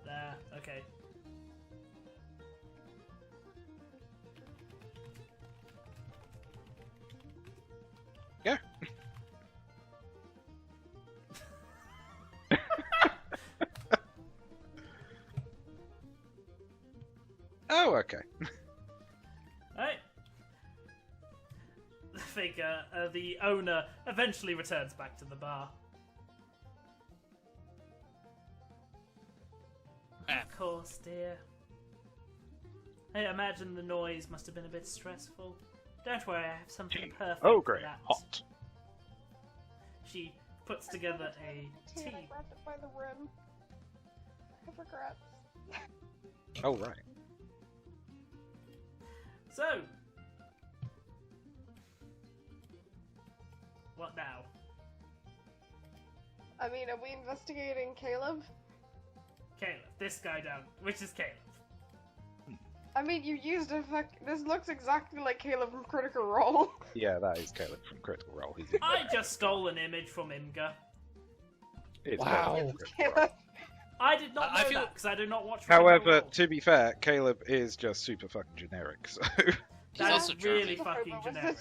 There, okay. Yeah. Oh, okay. Right. The figure, the owner, eventually returns back to the bar. Man. Of course, dear. I imagine the noise must have been a bit stressful. Don't worry, I have something perfect Oh, for great. that. Hot. She puts together a I tea. grabbed it by the rim. I have regrets. Oh, right. So, what now? I mean, are we investigating Caleb? Caleb, this guy down. Which is Caleb? I mean, you used a This looks exactly like Caleb from Critical Role. Yeah, that is Caleb from Critical Role. He's I just stole an image from Imga. It's Wow. Caleb from Critical Role. Caleb. I did not I know feel- that because I do not watch. However, Roll. to be fair, Caleb is just super fucking generic. So, He's That's also really charming. fucking generic.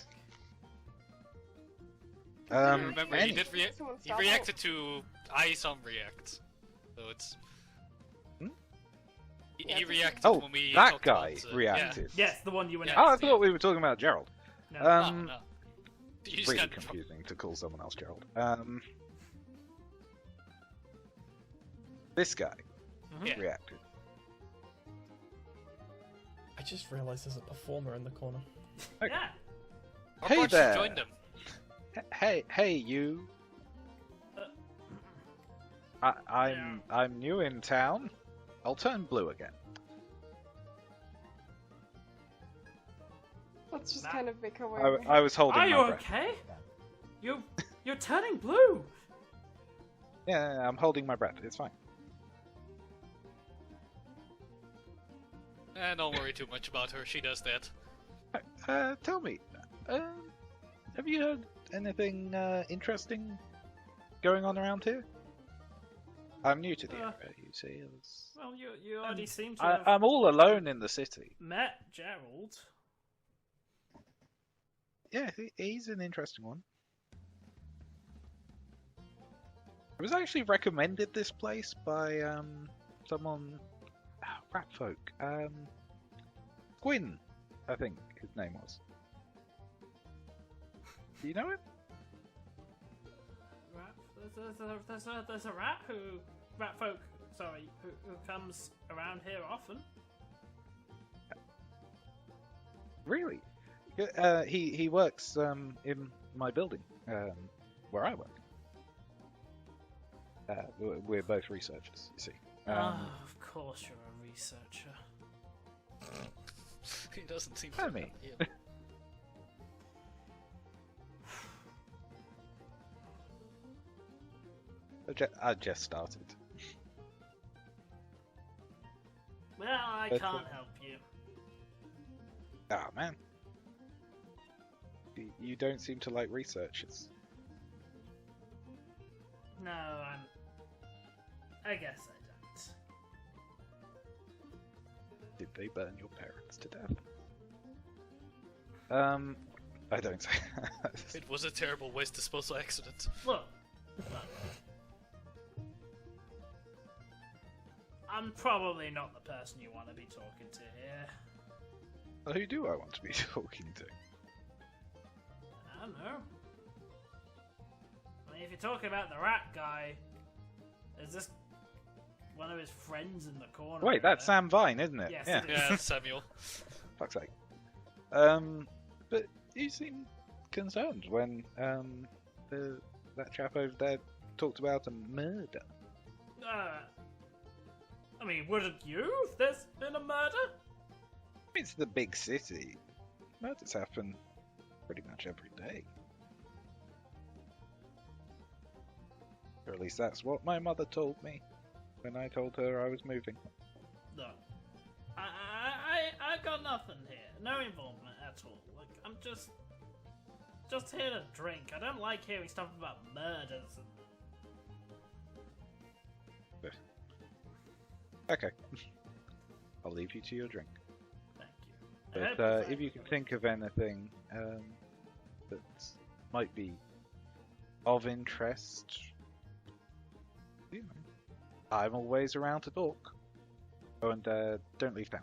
Remember, he any- did Someone he stop reacted to Aahi reacts. So it's. Hmm? He reacted Oh, when we that talked guy about, reacted. Yes, the one you went. Yeah. Oh, I thought we were talking about Gerald. No. Yeah. No, no. You It's just really got confusing to call someone else Gerald. This guy Yeah. reacted. I just realised there's a performer in the corner. Okay. Yeah. Our Hey boss there. joined them. Hey, you. I'm new in town. I'll turn blue again. Let's just Nah. kind of make our way. I was holding Are my you breath. okay? You're turning blue. Yeah, I'm holding my breath. It's fine. Don't worry too much about her. She does that. Tell me, have you heard anything interesting going on around here? I'm new to the area, you see. Well, you already seem to have I'm all alone in the city. met Gerald. Yeah, he's an interesting one. I was actually recommended this place by someone, rat folk. Gwyn, I think his name was. Do you know him? There's a rat folk. Sorry, who comes around here often. Really? He works in my building, where I work. We're both researchers, you see. Of course you're a researcher. He doesn't seem I to mean. yeah. I just started. Well, I But, can't help you. Ah, man. You don't seem to like researchers. No, I guess I don't. Did they burn your parents to death? I don't say. It was a terrible waste disposal accident. Look. I'm probably not the person you want to be talking to here. Who do I want to be talking to? I don't know. I mean, if you're talking about the rat guy, is this one of his friends in the corner? Wait, that's there? Sam Vine, isn't it? Yes, Yeah. it is. Yeah, Samuel. Fuck's sake. But you seem concerned when that chap over there talked about a murder. I mean, wouldn't you if there's been a murder? It's the big city. Murders happen pretty much every day. Or at least that's what my mother told me when I told her I was moving. Look, I got nothing here. No involvement at all. Like, I'm just here to drink. I don't like hearing stuff about murders. Okay. I'll leave you to your drink. Thank you. I But hope if you can find- think of anything that might be of interest, you know, I'm always around to talk. Oh, and don't leave town.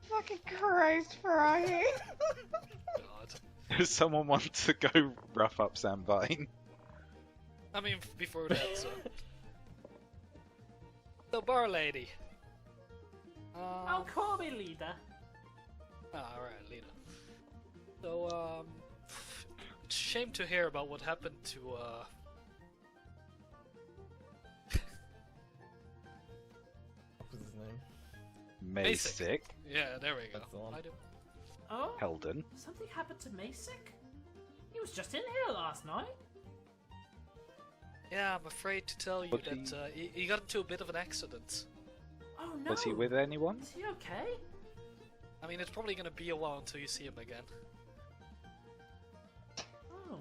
Fucking Christ, Aahi. God. Does someone want to go rough up Sam Vine? I mean, before that, so. The bar lady. Oh, call me leader. Alright, Lena. So, shame to hear about what happened to, What was his name? Masick. yeah, there we go. That's the one. I do. Oh, Helden. something happened to Masick? He was just in here last night. Yeah, I'm afraid to tell you But that he got into a bit of an accident. Oh no. Was he with anyone? Is he okay? I mean, it's probably gonna be a while until you see him again. Oh.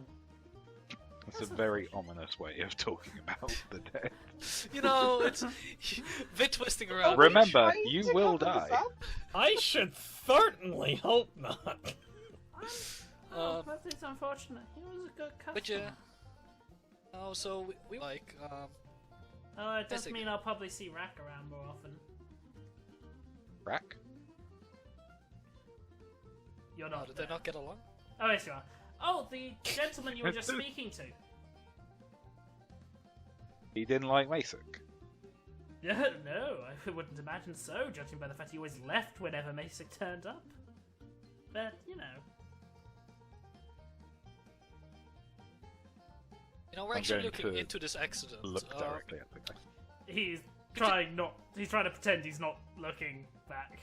That's a very ominous way of talking about the dead. You know, it's bit twisting around. Remember, Trying you to will cover this die. up? I should certainly hope not. Oh, that's unfortunate. He was a good customer. But yeah. Oh, so we like, Oh, it does Missing. mean I'll probably see Rack around more often. Rack? You're oh, not did there. they not get along? Oh, yes you are. Oh, the gentleman you were just speaking to. He didn't like Masic. Yeah, no, I wouldn't imagine so, judging by the fact he always left whenever Masic turned up. But, you know. You know, we're I'm actually going looking to into this accident. Look directly at the guy. He's trying to pretend he's not looking back.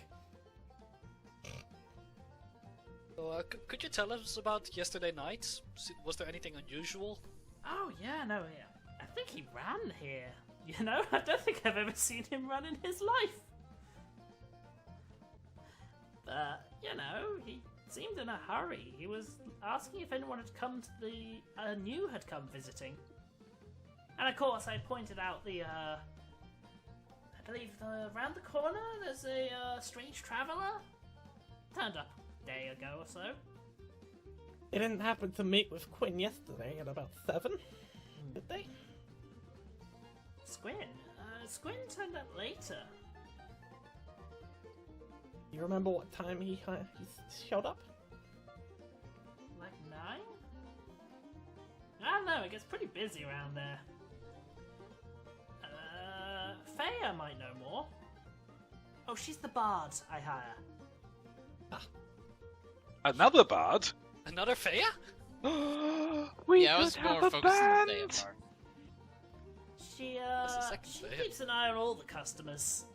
So, could you tell us about yesterday night? Was there anything unusual? Oh, yeah, no, yeah. I think he ran here. You know, I don't think I've ever seen him run in his life. But, you know, he seemed in a hurry. He was asking if anyone had come to the new had come visiting. And of course, I pointed out the, I believe around the corner there's a strange traveller. Turned up a day ago or so. They didn't happen to meet with Quinn yesterday at about 7, did they? Squin? Squin turned up later. You remember what time he showed up? Like 9? I don't know, it gets pretty busy around there. Faya might know more. Oh, she's the bard I hire. Another bard? Another Faya? We Yeah, I was could more have a focused on the band! Faya part. She, That's the second she Faya. keeps an eye on all the customers.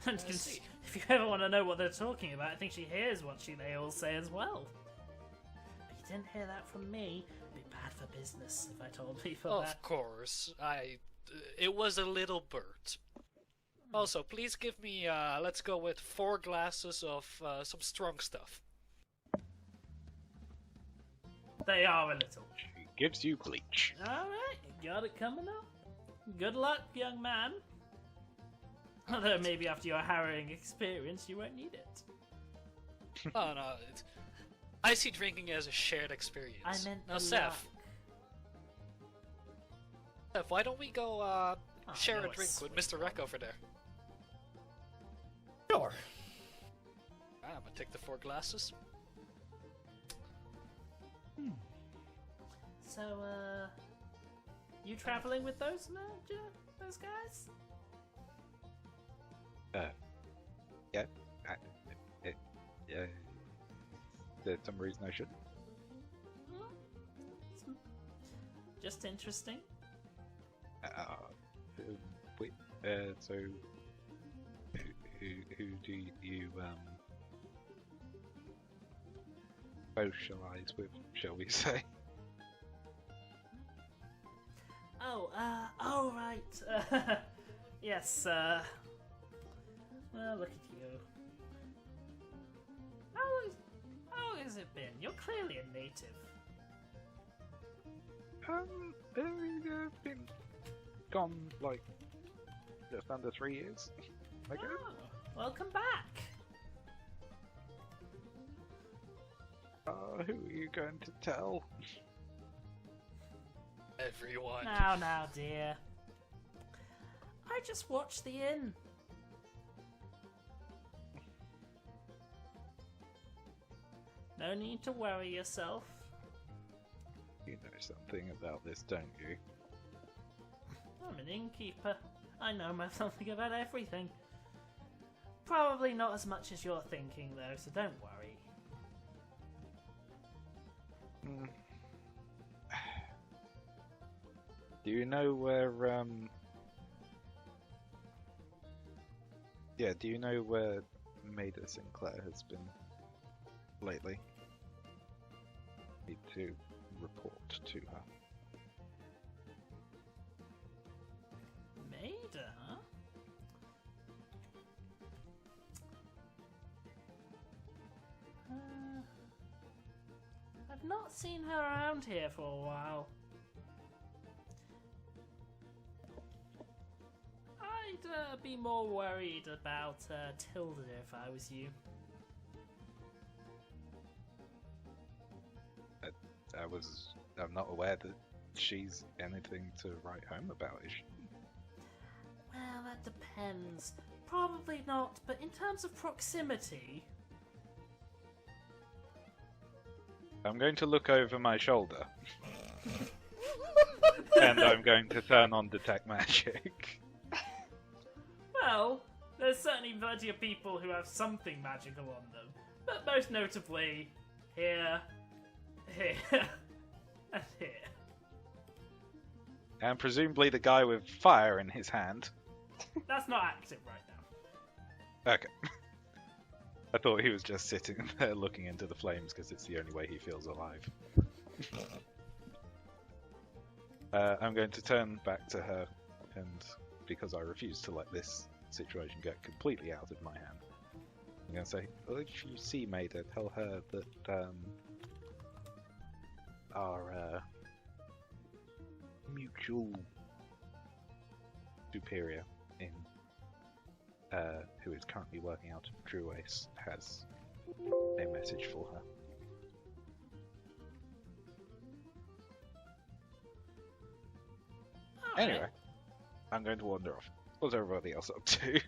And I see. if you ever want to know what they're talking about, I think she hears what they all say as well. But you didn't hear that from me. It'd be bad for business if I told people that. Of course. It was a little bird. Also, please give me, let's go with 4 glasses of some strong stuff. They are a little. She gives you bleach. Alright, you got it coming up. Good luck, young man. Although maybe after your harrowing experience, you won't need it. Oh no, I see drinking as a shared experience. I meant now, the Seth. luck. Seth, why don't we go share you're a drink with sweet Mr. Rec over there? Sure. I'm gonna take the 4 glasses. So, you traveling with those guys? Yeah. Yeah. There's some reason I shouldn't. Just interesting. Wait. So, who do you socialize with? Shall we say? Oh, right. Yes, well, look at you. How long has it been? You're clearly a native. I've been gone like just under 3 years. I guess. Oh, welcome back. Who are you going to tell? Everyone. Now, dear. I just watched the inn. No need to worry yourself. You know something about this, don't you? I'm an innkeeper. I know something about everything. Probably not as much as you're thinking, though, so don't worry. Do you know where, Yeah, do you know where Maida Sinclair has been lately? Need to report to her. Maida, huh? I've not seen her around here for a while. I'd be more worried about Tilda if I was you. I'm not aware that she's anything to write home about, is she? Well, that depends. Probably not, but in terms of proximity... I'm going to look over my shoulder. And I'm going to turn on Detect Magic. Well, there's certainly plenty of people who have something magical on them, but most notably, here, and here. And presumably the guy with fire in his hand. That's not active right now. Okay. I thought he was just sitting there looking into the flames because it's the only way he feels alive. I'm going to turn back to her, and because I refuse to let this situation get completely out of my hand, I'm going to say, well, if you see Maida, tell her that our mutual superior in who is currently working out of Druace has a message for her. Anyway, I'm going to wander off. What's everybody else up to?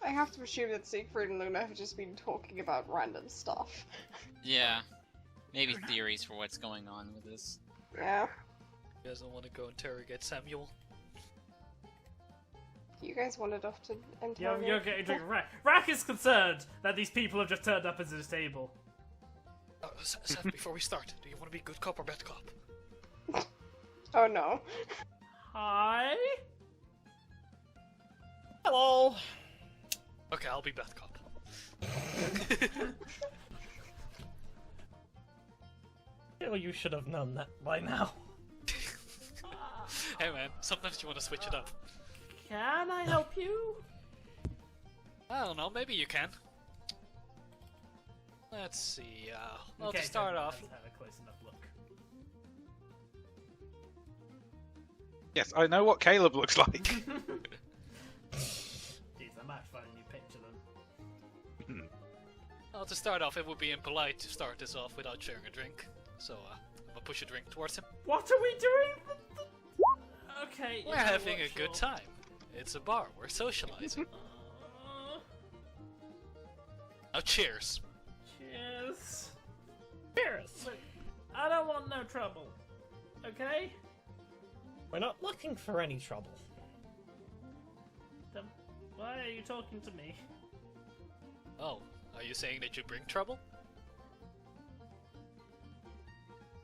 I have to assume that Siegfried and Luna have just been talking about random stuff. Yeah. Maybe theories for what's going on with this. Yeah. You guys don't want to go interrogate Samuel? You guys wanted off to You're interrogate? getting drink. Rack is concerned that these people have just turned up at his table. Seth, before we start, do you want to be good cop or bad cop? Oh no. Hi? Hello. Okay, I'll be bad cop. Well, you should have known that by now. Hey man, sometimes you want to switch it up. Can I help you? I don't know, maybe you can. Let's see, well, Okay, to start so off... let's have a close enough look. Yes, I know what Caleb looks like. Jeez, I might find a new picture then. Well, to start off, it would be impolite to start this off without sharing a drink. So, I'm gonna push a drink towards him. What are we doing? Okay, We're having a good time. It's a bar, we're socializing. Now cheers. Cheers. Cheers. Look, I don't want no trouble. Okay? We're not looking for any trouble. Then why are you talking to me? Oh, are you saying that you bring trouble?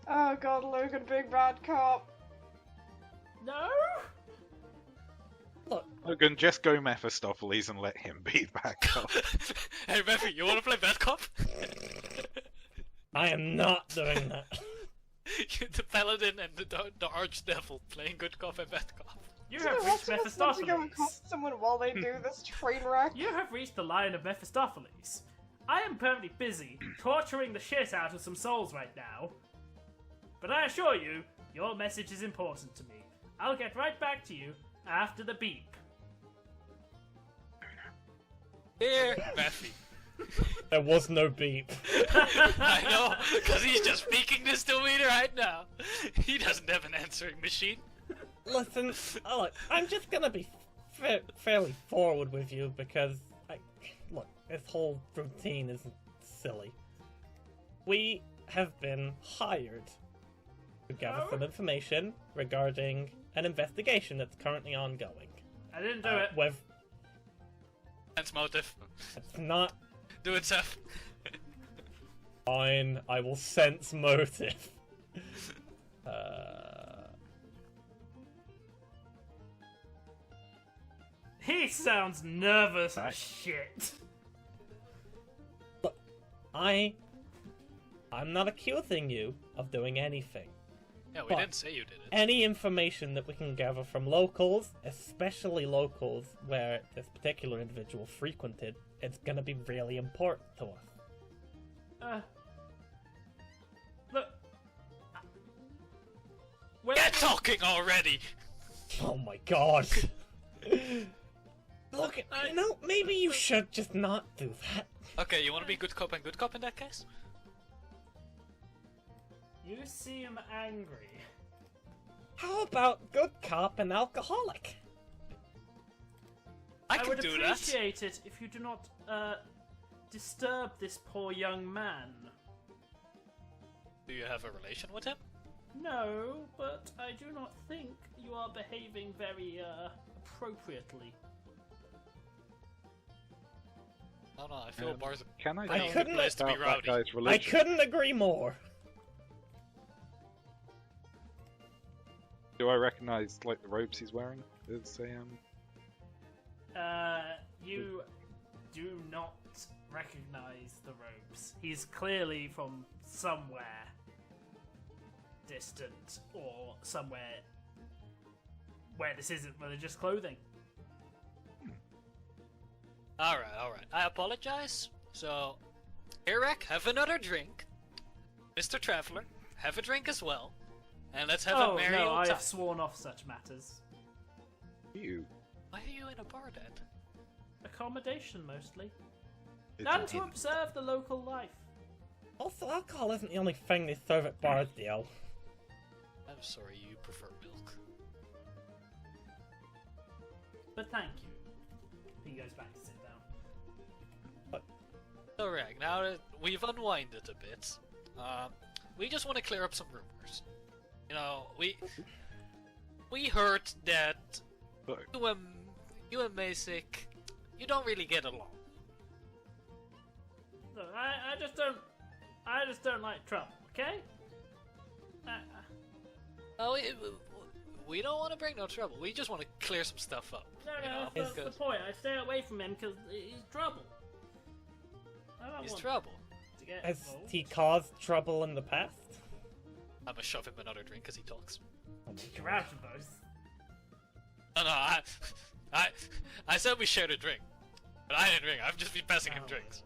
Oh god, Logan, big bad cop. No? Logan, just go Mephistopheles and let him be back up. Hey Mephi, you wanna play bad cop? I am not doing that. You're the paladin and the archdevil playing good cop and bad cop. You So have what's reached it supposed to go and cop Mephistopheles. someone while they do this train wreck? You have reached the line of Mephistopheles. I am permanently busy torturing the shit out of some souls right now. But I assure you, your message is important to me. I'll get right back to you after the beep. Here, Mephi. There was no beep. I know, because he's just speaking this to me right now. He doesn't have an answering machine. Listen, look, I'm just gonna be fairly forward with you because, look, this whole routine is silly. We have been hired to gather some information regarding an investigation that's currently ongoing. I didn't do it. With Sense motive. it's not Do it, Seth. fine. I will sense motive. He sounds nervous as shit. I'm not accusing you of doing anything. Yeah, we But- didn't say you did it. Any information that we can gather from locals, especially locals where this particular individual frequented, it's gonna be really important to us. Look. Well, Get talking already! Oh my god. Look, you know, maybe you should just not do that. Okay, you want to be good cop and good cop in that case? You seem angry. How about good cop and alcoholic? I can would do that. appreciate it if you do not disturb this poor young man. Do you have a relation with him? No, but I do not think you are behaving very appropriately. No, I feel bars Can I I tell couldn't- you place to be about that rowdy. guy's I religion? couldn't agree more. Do I recognise like the robes he's wearing? As You do not recognize the robes. He's clearly from somewhere distant or somewhere where this isn't religious clothing. Alright. I apologize. So, Eric, have another drink. Mr. Traveler, have a drink as well. And let's have a merry no, old I time. have sworn off such matters. you. Why are you in a bar then? Accommodation, mostly. It's And an to inn. observe the local life. Also, alcohol isn't the only thing they serve at bars, Dale. I'm sorry, you prefer milk. But thank you. He goes back to sit down. Alright, now that we've unwinded a bit, we just want to clear up some rumors. You know, we heard that Look, you and Masick, you don't really get along. Look, I just don't like trouble, okay? No, we don't want to bring no trouble. We just want to clear some stuff up. No, you know, that's the because point. I stay away from him because he's trouble. I don't he's want trouble. to get Has involved. he caused trouble in the past? I'm gonna shove him another drink as he talks. Grab them both. No, I said we shared a drink, but I didn't drink. I've just been passing him Oh. drinks.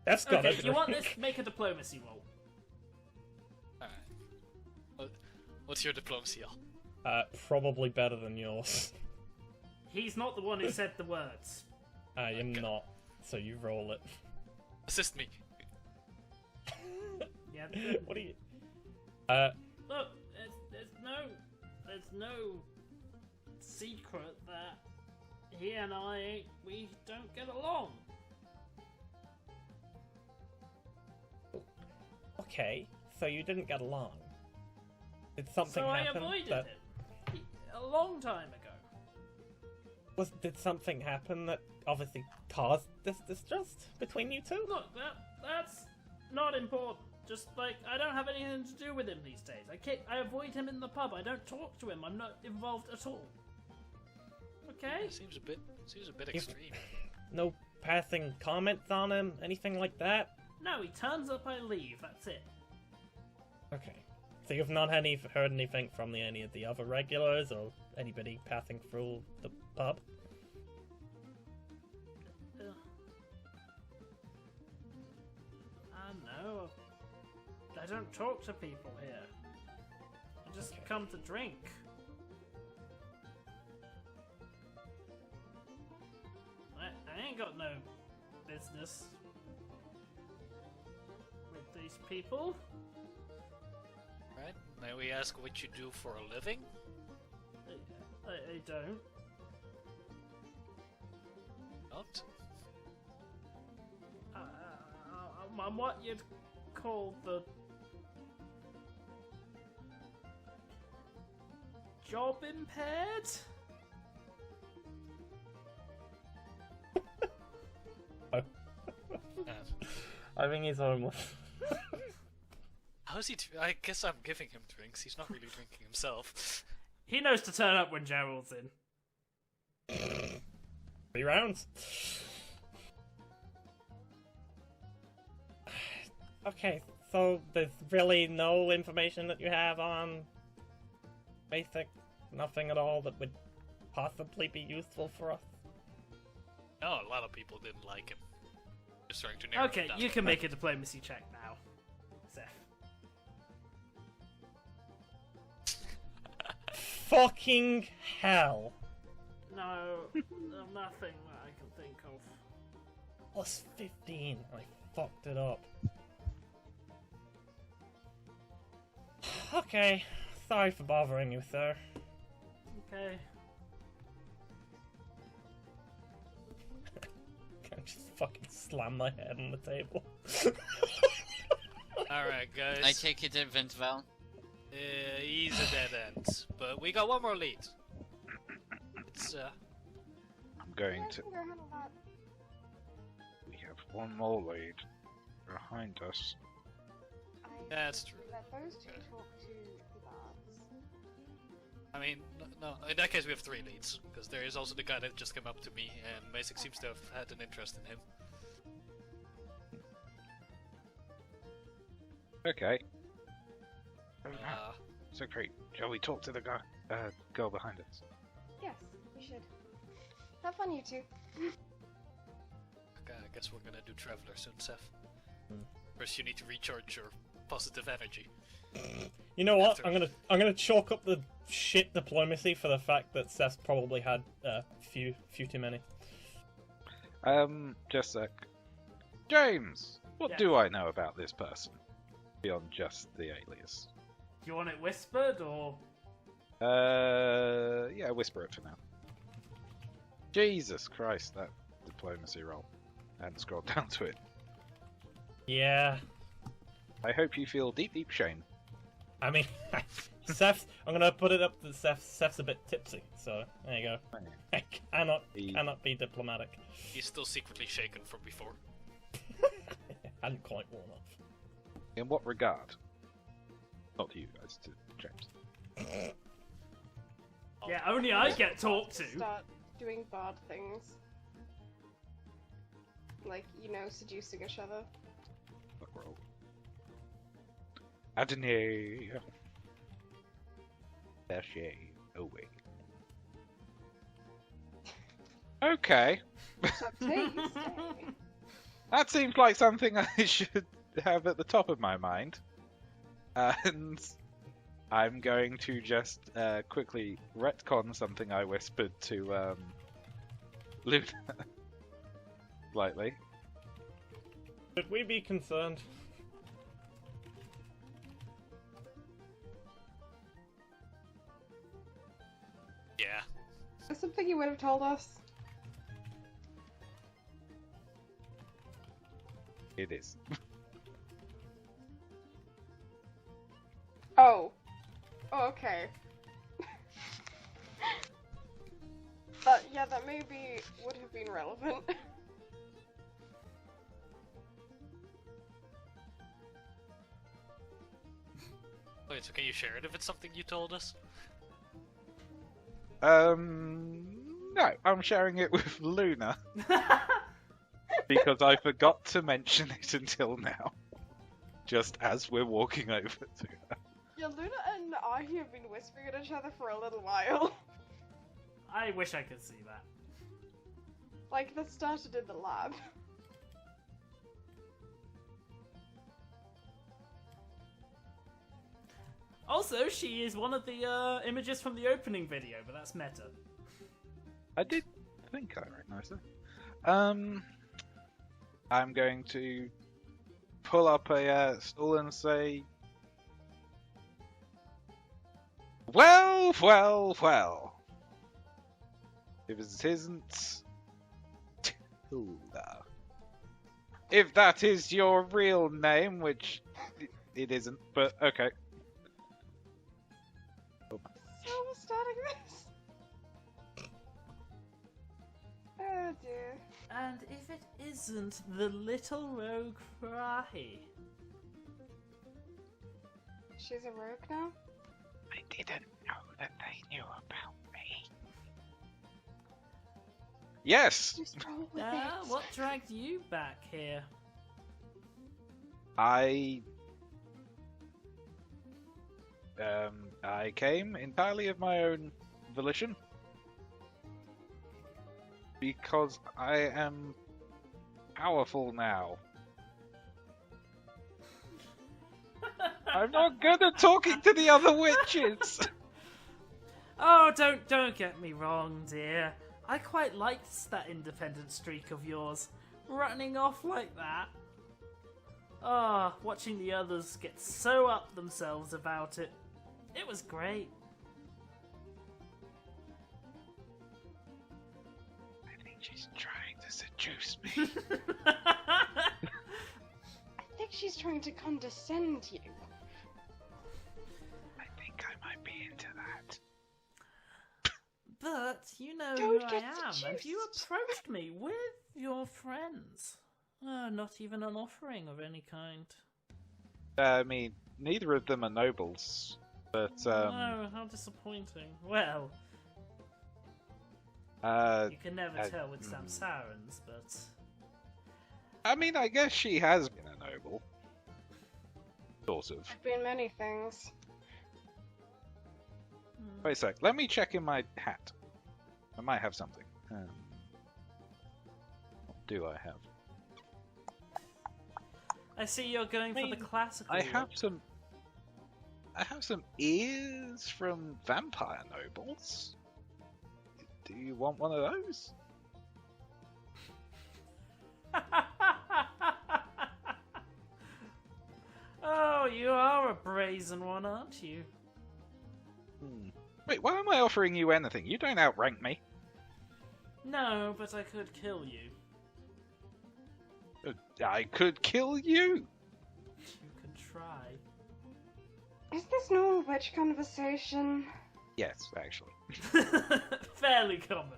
That's got Okay, it. you want this? Make a diplomacy roll. Alright. What's your diplomacy, y'all? Probably better than yours. He's not the one who said the words. I am Okay. not, so you roll it. Assist me. Yeah. What do you... Look, there's no secret that he and we don't get along. Okay, so you didn't get along. Did something So I happen avoided that... him a long time ago. Did something happen that obviously caused this distrust between you two? Look, that's not important. Just like I don't have anything to do with him these days. I avoid him in the pub. I don't talk to him. I'm not involved at all. Okay? It seems a bit extreme. No passing comments on him? Anything like that? No, he turns up. I leave. That's it. Okay. So you've not heard anything from any of the other regulars or anybody passing through the pub? I know. I don't talk to people here. I just Okay. come to drink. I ain't got no business with these people. Right? May we ask what you do for a living? I don't. Not? I'm what you'd call the job impaired? I think he's homeless. How's he? I guess I'm giving him drinks. He's not really drinking himself. He knows to turn up when Gerald's in. 3 rounds. Okay, so there's really no information that you have on Basic? Nothing at all that would possibly be useful for us? No, a lot of people didn't like him. Just trying to narrow it Okay, down. you can make a diplomacy check now, Seth. Fucking hell. No, nothing that I can think of. Plus 15. I fucked it up. Okay. Sorry for bothering you, sir. Okay. I just fucking slam my head on the table. Alright, guys. I take it at Ventval. He's a dead end. But we got one more lead. It's, I'm going to. We have one more lead behind us. that's true. Let those two talk to the Vods. I mean, no, in that case we have 3 leads. Because there is also the guy that just came up to me, and Basic seems to have had an interest in him. Okay. Uh, So great. Shall we talk to the guy, girl behind us? Yes, we should. Have fun, you two. okay, I guess we're gonna do Traveler soon, Seth. Hmm. First you need to recharge your positive energy. You know what? After- I'm gonna chalk up the shit diplomacy for the fact that Seth's probably had a few too many. Just a sec. James, what Yeah. do I know about this person beyond just the alias? Do you want it whispered or? Yeah, whisper it for now. Jesus Christ, that diplomacy roll. And scroll down to it. Yeah. I hope you feel deep shame. I mean, I'm gonna put it up that Seth's a bit tipsy, so there you go. I cannot be diplomatic. He's still secretly shaken from before. Hadn't quite worn off. In what regard? Not to you guys, to James. Yeah, only I get talked to. Start doing bad things. Like, seducing each other. Fuck roll. Adonai. Sashay away. Okay. Tasty. That seems like something I should have at the top of my mind. And I'm going to just quickly retcon something I whispered to Luna. Slightly. Should we be concerned? Yeah. Is something you would have told us? It is. Oh. Oh, okay. That maybe would have been relevant. Wait, so can you share it if it's something you told us? No, I'm sharing it with Luna. Because I forgot to mention it until now. Just as we're walking over to her. Yeah, Luna and Aahi have been whispering at each other for a little while. I wish I could see that. Like, that started in the lab. Also, she is one of the images from the opening video, but that's meta. I did think I recognised her. I'm going to pull up a stool and say, well. If it isn't Tilda. If that is your real name, which it isn't, but okay. So we're starting this? Oh dear. And if it isn't the little rogue Aahi? She's a rogue now? I didn't know that they knew about me. Yes! Just roll with it. What dragged you back here? I came entirely of my own volition. Because I am powerful now. I'm not good at talking to the other witches. Oh, don't get me wrong, dear. I quite liked that independent streak of yours, running off like that. Ah, watching the others get so up themselves about it. It was great. I think she's trying to seduce me. I think she's trying to condescend you. I think I might be into that. But you know Don't who I get am, and you seduced. approached me with your friends. Not even an offering of any kind. I mean, neither of them are nobles, but Oh, how disappointing. Well, you can never tell with Samsarans, but... I mean, I guess she has been a noble. Sort of. I've been many things. Wait a sec, let me check in my hat. I might have something. What do I have? I see you're going for the classical I have look. some ears from vampire nobles. Do you want one of those? Oh, you are a brazen one, aren't you? Wait, why am I offering you anything? You don't outrank me. No, but I could kill you. I could kill you. You could try. Is this normal witch conversation? Yes, actually. Fairly common.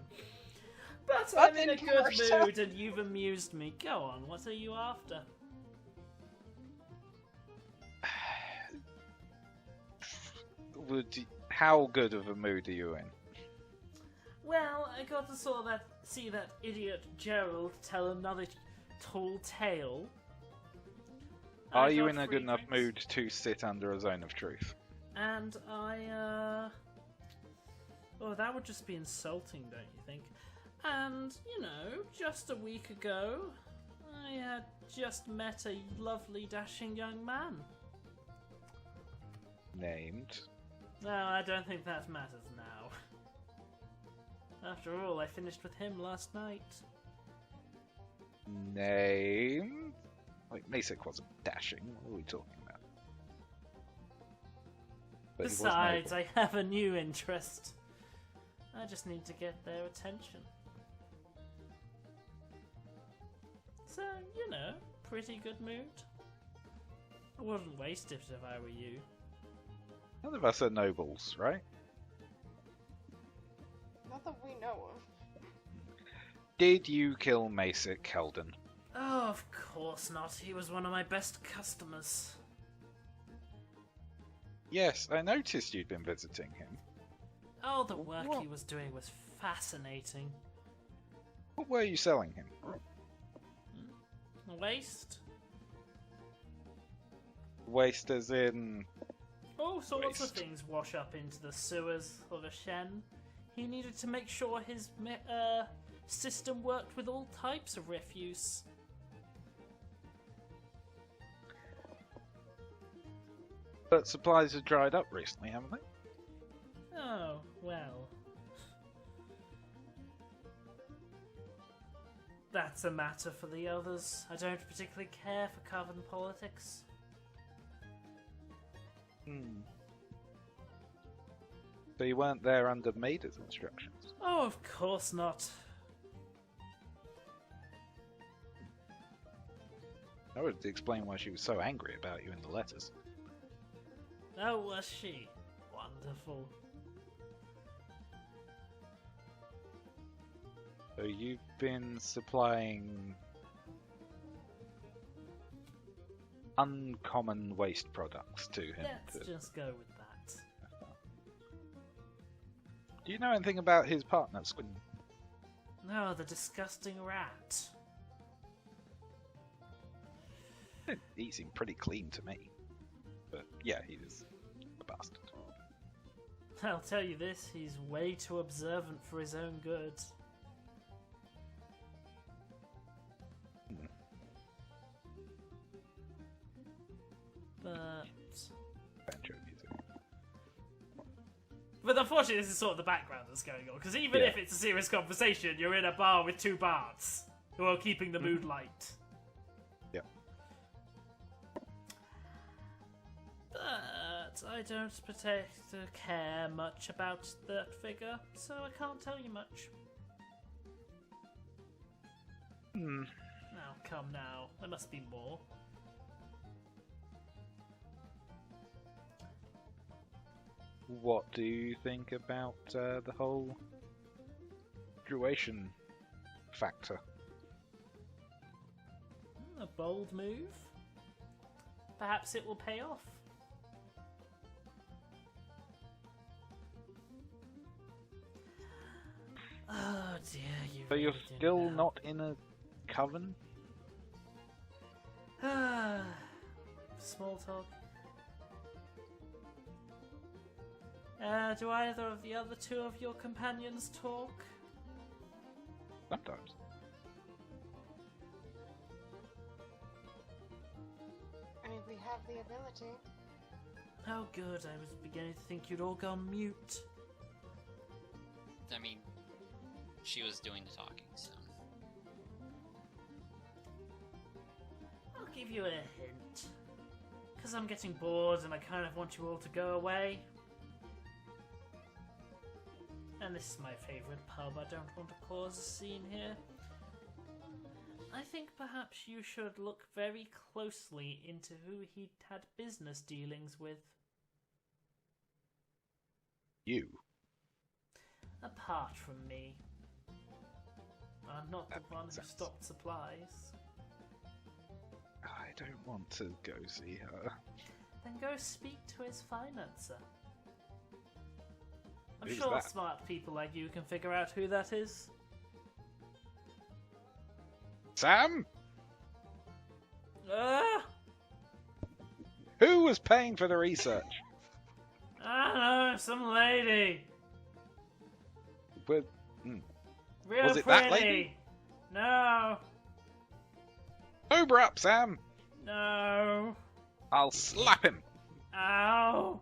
But I'm in a good commercial. mood and you've amused me. Go on, what are you after? How good of a mood are you in? Well, I got to see that idiot Gerald tell another tall tale. Are I you got in a free good enough drinks, mood to sit under a zone of truth? And oh, that would just be insulting, don't you think? And, you know, just a week ago, I had just met a lovely, dashing young man. Named? No, I don't think that matters now. After all, I finished with him last night. Named? Like, Masek wasn't dashing. What are we talking about? But he was Besides, noble. I have a new interest. I just need to get their attention. So, you know, pretty good mood. I wouldn't waste it if I were you. None of us are nobles, right? Not that we know of. Did you kill Masek Helden? Oh, of course not. He was one of my best customers. Yes, I noticed you'd been visiting him. Oh, the work What? he was doing was fascinating. What were you selling him? Waste? Waste as in... All sorts of Waste. things wash up into the sewers of Oshen. He needed to make sure his system worked with all types of refuse. But supplies have dried up recently, haven't they? Oh, well. That's a matter for the others. I don't particularly care for carbon politics. So you weren't there under Maida's instructions? Oh, of course not. That would explain why she was so angry about you in the letters. Oh, was she? Wonderful. So you've been supplying uncommon waste products to him. Let's just go with that. Do you know anything about his partner, Squin? No, the disgusting rat. He seemed pretty clean to me. But yeah, he is a bastard. I'll tell you this, he's way too observant for his own good. But unfortunately, this is sort of the background that's going on. Because even Yeah. if it's a serious conversation, you're in a bar with two bards who are keeping the mood light. Yeah. But I don't care much about that figure, so I can't tell you much. Hmm. Now, come now. There must be more. What do you think about the whole graduation factor? A bold move. Perhaps it will pay off. Oh dear, you. So you're really didn't still know. not in a coven? Small talk. Do either of the other two of your companions talk? Sometimes. I mean, we have the ability. Oh good, I was beginning to think you'd all gone mute. I mean, she was doing the talking, so. I'll give you a hint. Because I'm getting bored and I kind of want you all to go away. And this is my favourite pub, I don't want to cause a scene here. I think perhaps you should look very closely into who he'd had business dealings with. You? Apart from me. I'm not the That one who makes sense. stopped supplies. I don't want to go see her. Then go speak to his financer. I'm Who's sure that? smart people like you can figure out who that is. Sam? Ah! Who was paying for the research? I don't know, some lady. With, Real Was it pretty. that lady? No. Sober up, Sam! No. I'll slap him! Ow.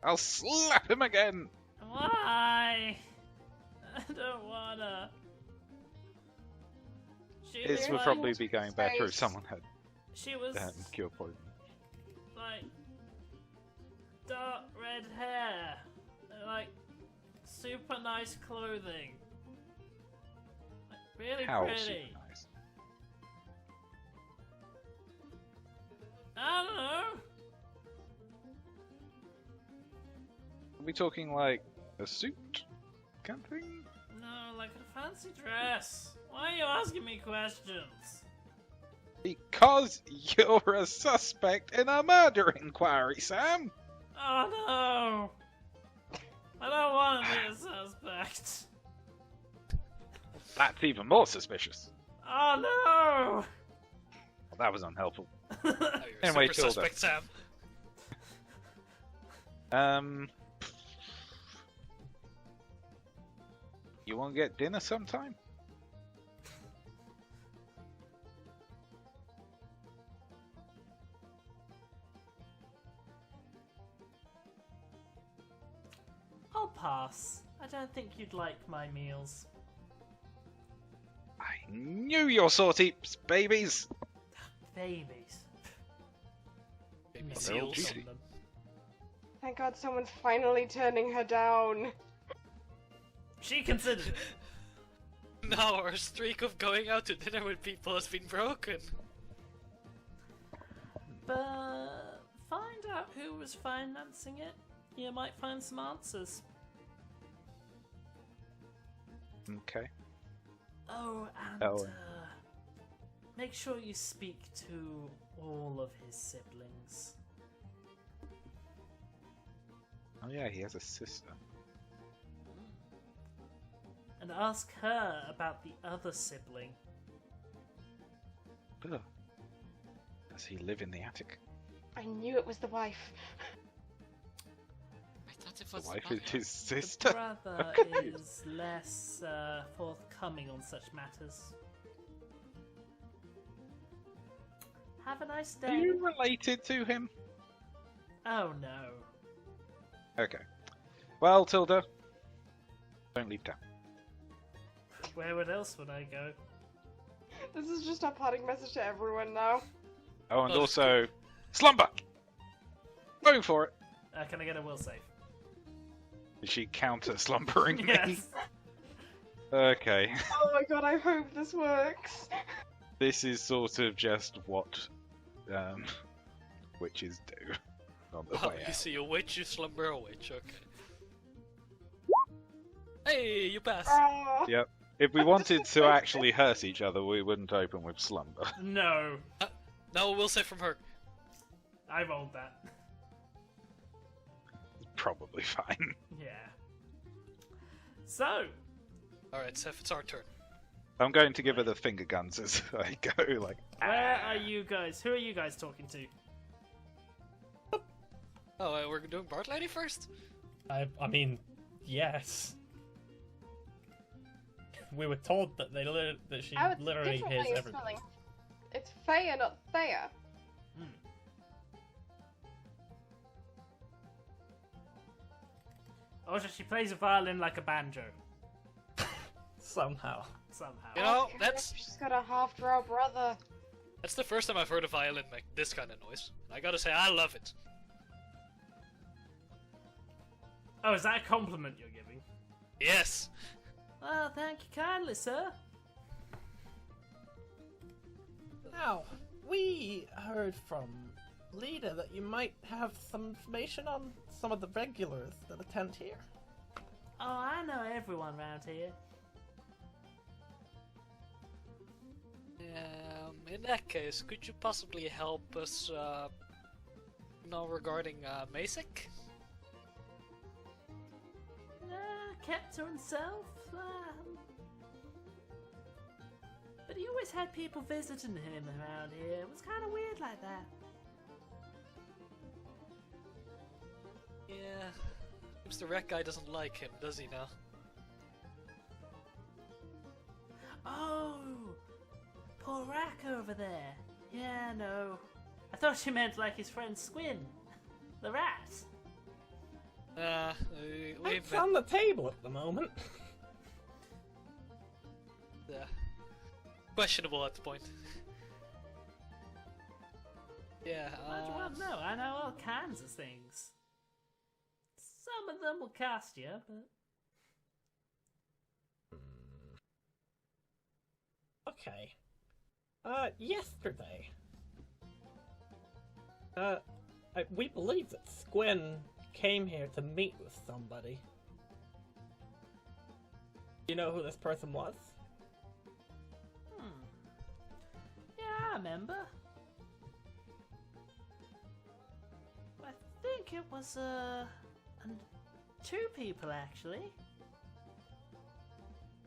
I'll slap him again! Why? I don't wanna. She This was would like, probably be going better if Space. someone had she was cure poison. like dark red hair, and, like super nice clothing, like, really How pretty. super nice. I don't know. Are we talking like a suit kind of thing? No, like a fancy dress. Why are you asking me questions? Because you're a suspect in a murder inquiry, Sam! Oh no! I don't want to be a suspect. That's even more suspicious. Oh no! Well, that was unhelpful. Oh, you're a Anyway, super Tilda. suspect, Sam. You want to get dinner sometime? I'll pass. I don't think you'd like my meals. I knew your salty babies! Babies. Baby No, they're all seals. juicy. Thank God someone's finally turning her down. She considered it. Now our streak of going out to dinner with people has been broken. But find out who was financing it. You might find some answers. Okay. Oh, and Oh. make sure you speak to all of his siblings. Oh yeah, he has a sister. And ask her about the other sibling. Ugh. Does he live in the attic? I knew it was the wife. I thought it The was wife the is brother. his The sister? brother is less forthcoming on such matters. Have a nice Are day. you related to him? Oh no. Okay. Well, Tilda, don't leave town. Where else would I go? This is just our parting message to everyone now. Oh, and Oh, also, slumber! Going for it. Can I get a will save? Is she counter slumbering me? Yes. Okay. Oh my god, I hope this works. This is sort of just what witches do on the Oh, way you out. see a witch, you slumber a witch, okay. Hey, you pass. Oh. Yep. If we wanted to actually hurt each other, we wouldn't open with slumber. No. No, we'll say from her. I rolled that. Probably fine. Yeah. So, Alright, Seth, it's our turn. I'm going to give her the finger guns as I go, like. where are you guys? Who are you guys talking to? Oh, we're doing Bart Lady first? I mean, yes. We were told that that she Oh, it's literally different hears way of everything. spelling. It's Thea, not Thea. Oh, so she plays a violin like a banjo. Somehow. Somehow. You know, Okay, that's She's got a half-drow brother. that's the first time I've heard a violin make this kind of noise. I gotta say, I love it. Oh, is that a compliment you're giving? Yes! Oh, thank you kindly, sir. Now, we heard from Lita that you might have some information on some of the regulars that attend here. Oh, I know everyone around here. In that case, could you possibly help us, regarding, Masic? Kept to himself. But he always had people visiting him around here. It was kind of weird like that. Yeah. Seems the rat guy doesn't like him, does he now? Oh, poor Rack over there. Yeah, no. I thought you meant like his friend Squin, the rat. We've It's on the table at the moment. questionable at the point. Yeah, What do you want to know? I know all kinds of things. Some of them will cast you, but... Okay. Yesterday. We believe that Squin came here to meet with somebody. Do you know who this person was? Yeah, I remember. I think it was, two people, actually.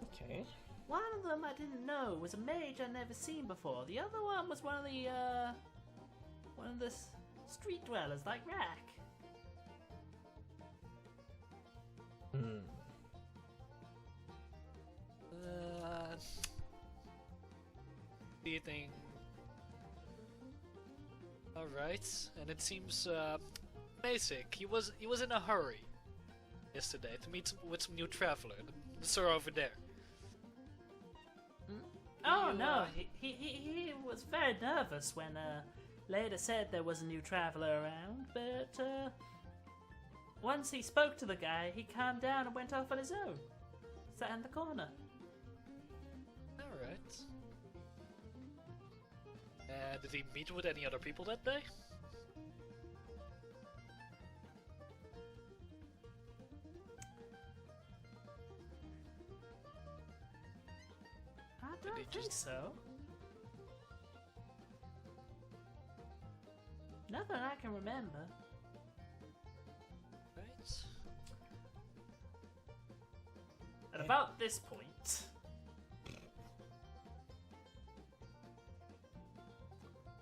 Okay. One of them I didn't know was a mage I'd never seen before. The other one was one of the street dwellers like Rack. Do you think? Alright, and it seems, basic. He was in a hurry yesterday to meet with some new traveler, the sir over there. Oh You, no, he was very nervous when Leda said there was a new traveler around, but once he spoke to the guy, he calmed down and went off on his own. Sat in the corner. Alright. Did he meet with any other people that day? I Did don't he think just- so. Nothing I can remember. Right. At about this point,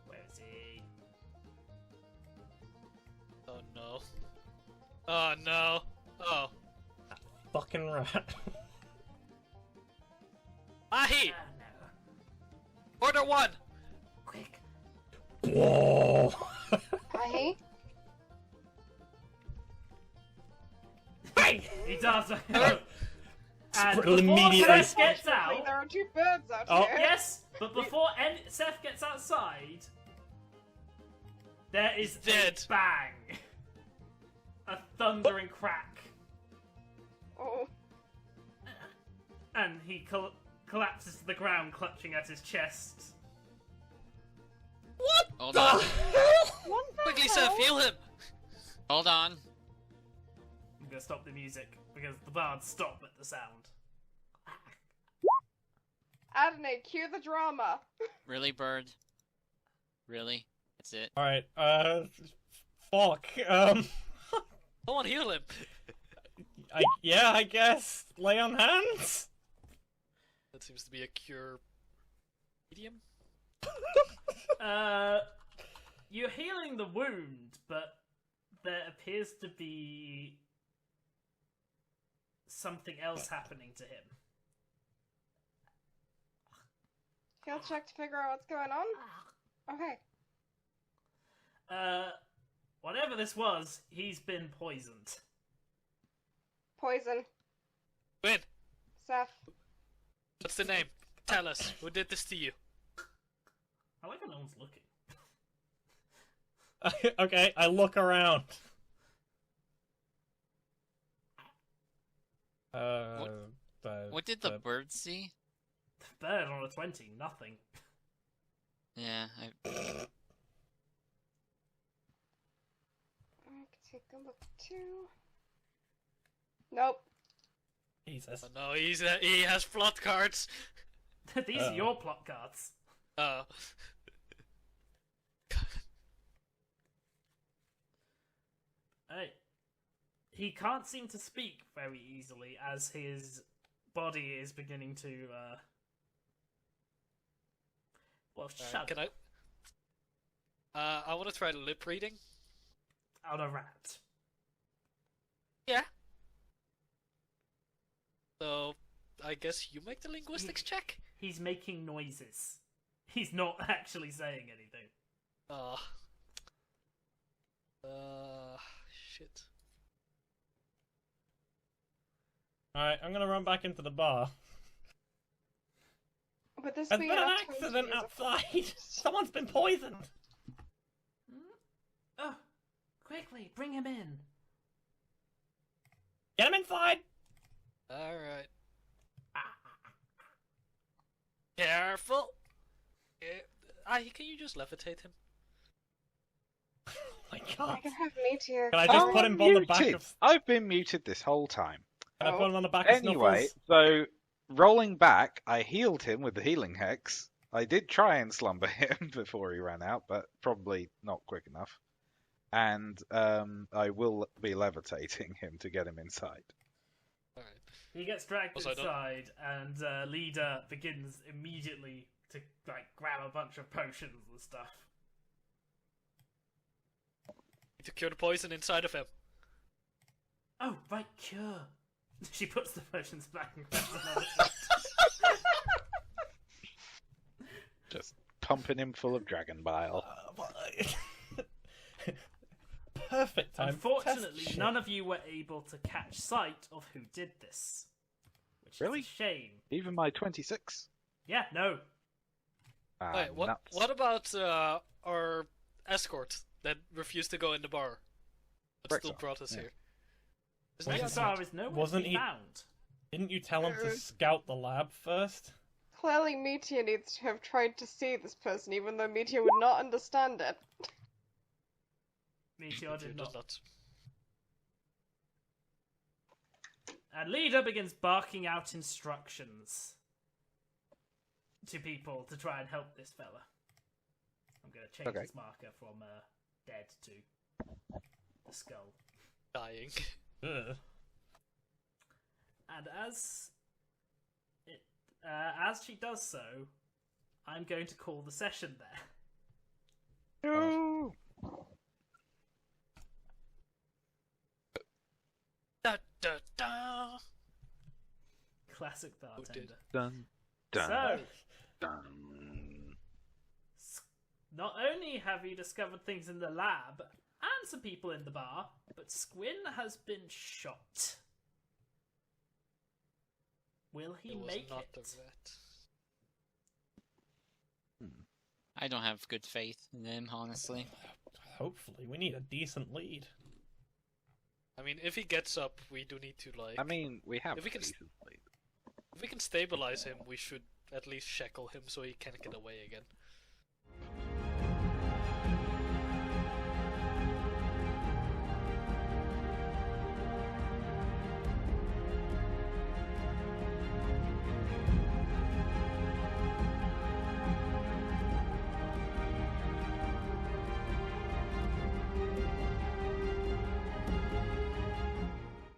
where is he? Oh no. Oh no. Oh. Fucking rat. Aahi! Ah, no. Order one! Quick. Whoa. Aahi? fly! He does. and Squirtle before immediately- Seth gets Like, out, there are two birds out Oh. here. yes, but before Seth gets outside, there is Dead. a bang, a thundering crack, Oh, and he collapses to the ground, clutching at his chest. Hold on. what the Quickly, hell? Seth, heal him! Hold on. I'm gonna stop the music because the bards stop at the sound. Adonai, cue the drama. Really, Bird? Really? That's it? Alright, fuck, Come on, heal him! I guess, lay on hands? That seems to be a cure medium. You're healing the wound, but there appears to be something else happening to him. He'll check to figure out what's going on. Okay. Whatever this was, he's been poisoned. Poison. Win! Seth. What's the name? Tell us, who did this to you? I like how no one's looking. Okay, I look around. What did the bird see? Bird on a 20, nothing. Yeah, I can take a look too. Nope. Jesus. Oh no, he has plot cards! These are your plot cards. Oh. Hey. He can't seem to speak very easily as his body is beginning to, well, shut Can I want to try lip reading. out a rat. Yeah. So, I guess you make the linguistics check? He's making noises. He's not actually saying anything. Shit. Alright, I'm gonna run back into the bar. Would this There's be been an enough time to accident use a- outside! Someone's been poisoned! Oh, quickly, bring him in. Get him inside! Alright. Careful! Can you just levitate him? Oh my god. I can have Meteor. Can I just put him on the back Muted. of... I've been muted this whole time. Can I put him on the back Anyway, of Snuffles? so rolling back, I healed him with the healing hex. I did try and slumber him before he ran out, but probably not quick enough. And I will be levitating him to get him inside. Alright. He gets dragged Also, I don't- inside, and Leader begins immediately to grab a bunch of potions and stuff. Need to cure the poison inside of him. Oh, right, cure. She puts the potions back and grabs another shot. Just pumping him full of dragon bile. Perfect time. Unfortunately, Test none of you were able to catch sight of who did this. Which Really? is a shame. Even my 26. Yeah, no. Wait, what Nuts. what about our escort that refused to go in the bar? But still Brexar, brought us yeah. here. Isn't he Wasn't outside? Rexar is nowhere Wasn't to be he- found. Didn't you tell him to scout the lab first? Clearly, Meteor needs to have tried to see this person, even though Meteor would not understand it. Meteor did Does not. And Leader begins barking out instructions to people to try and help this fella. I'm going to change Okay. his marker from dead to the skull. Dying. Ugh. And as she does so, I'm going to call the session there. No! Da, da, da. Classic did? bartender. Dun, dun, So, dun. not only have you discovered things in the lab and some people in the bar, but Squin has been shot. Will he It was make not it? the rat. I don't have good faith in them, honestly. Hopefully, we need a decent lead. I mean, if he gets up, we do need to like. I mean, we have If we can decent lead. if we can stabilize him, we should at least shackle him so he can't get away again.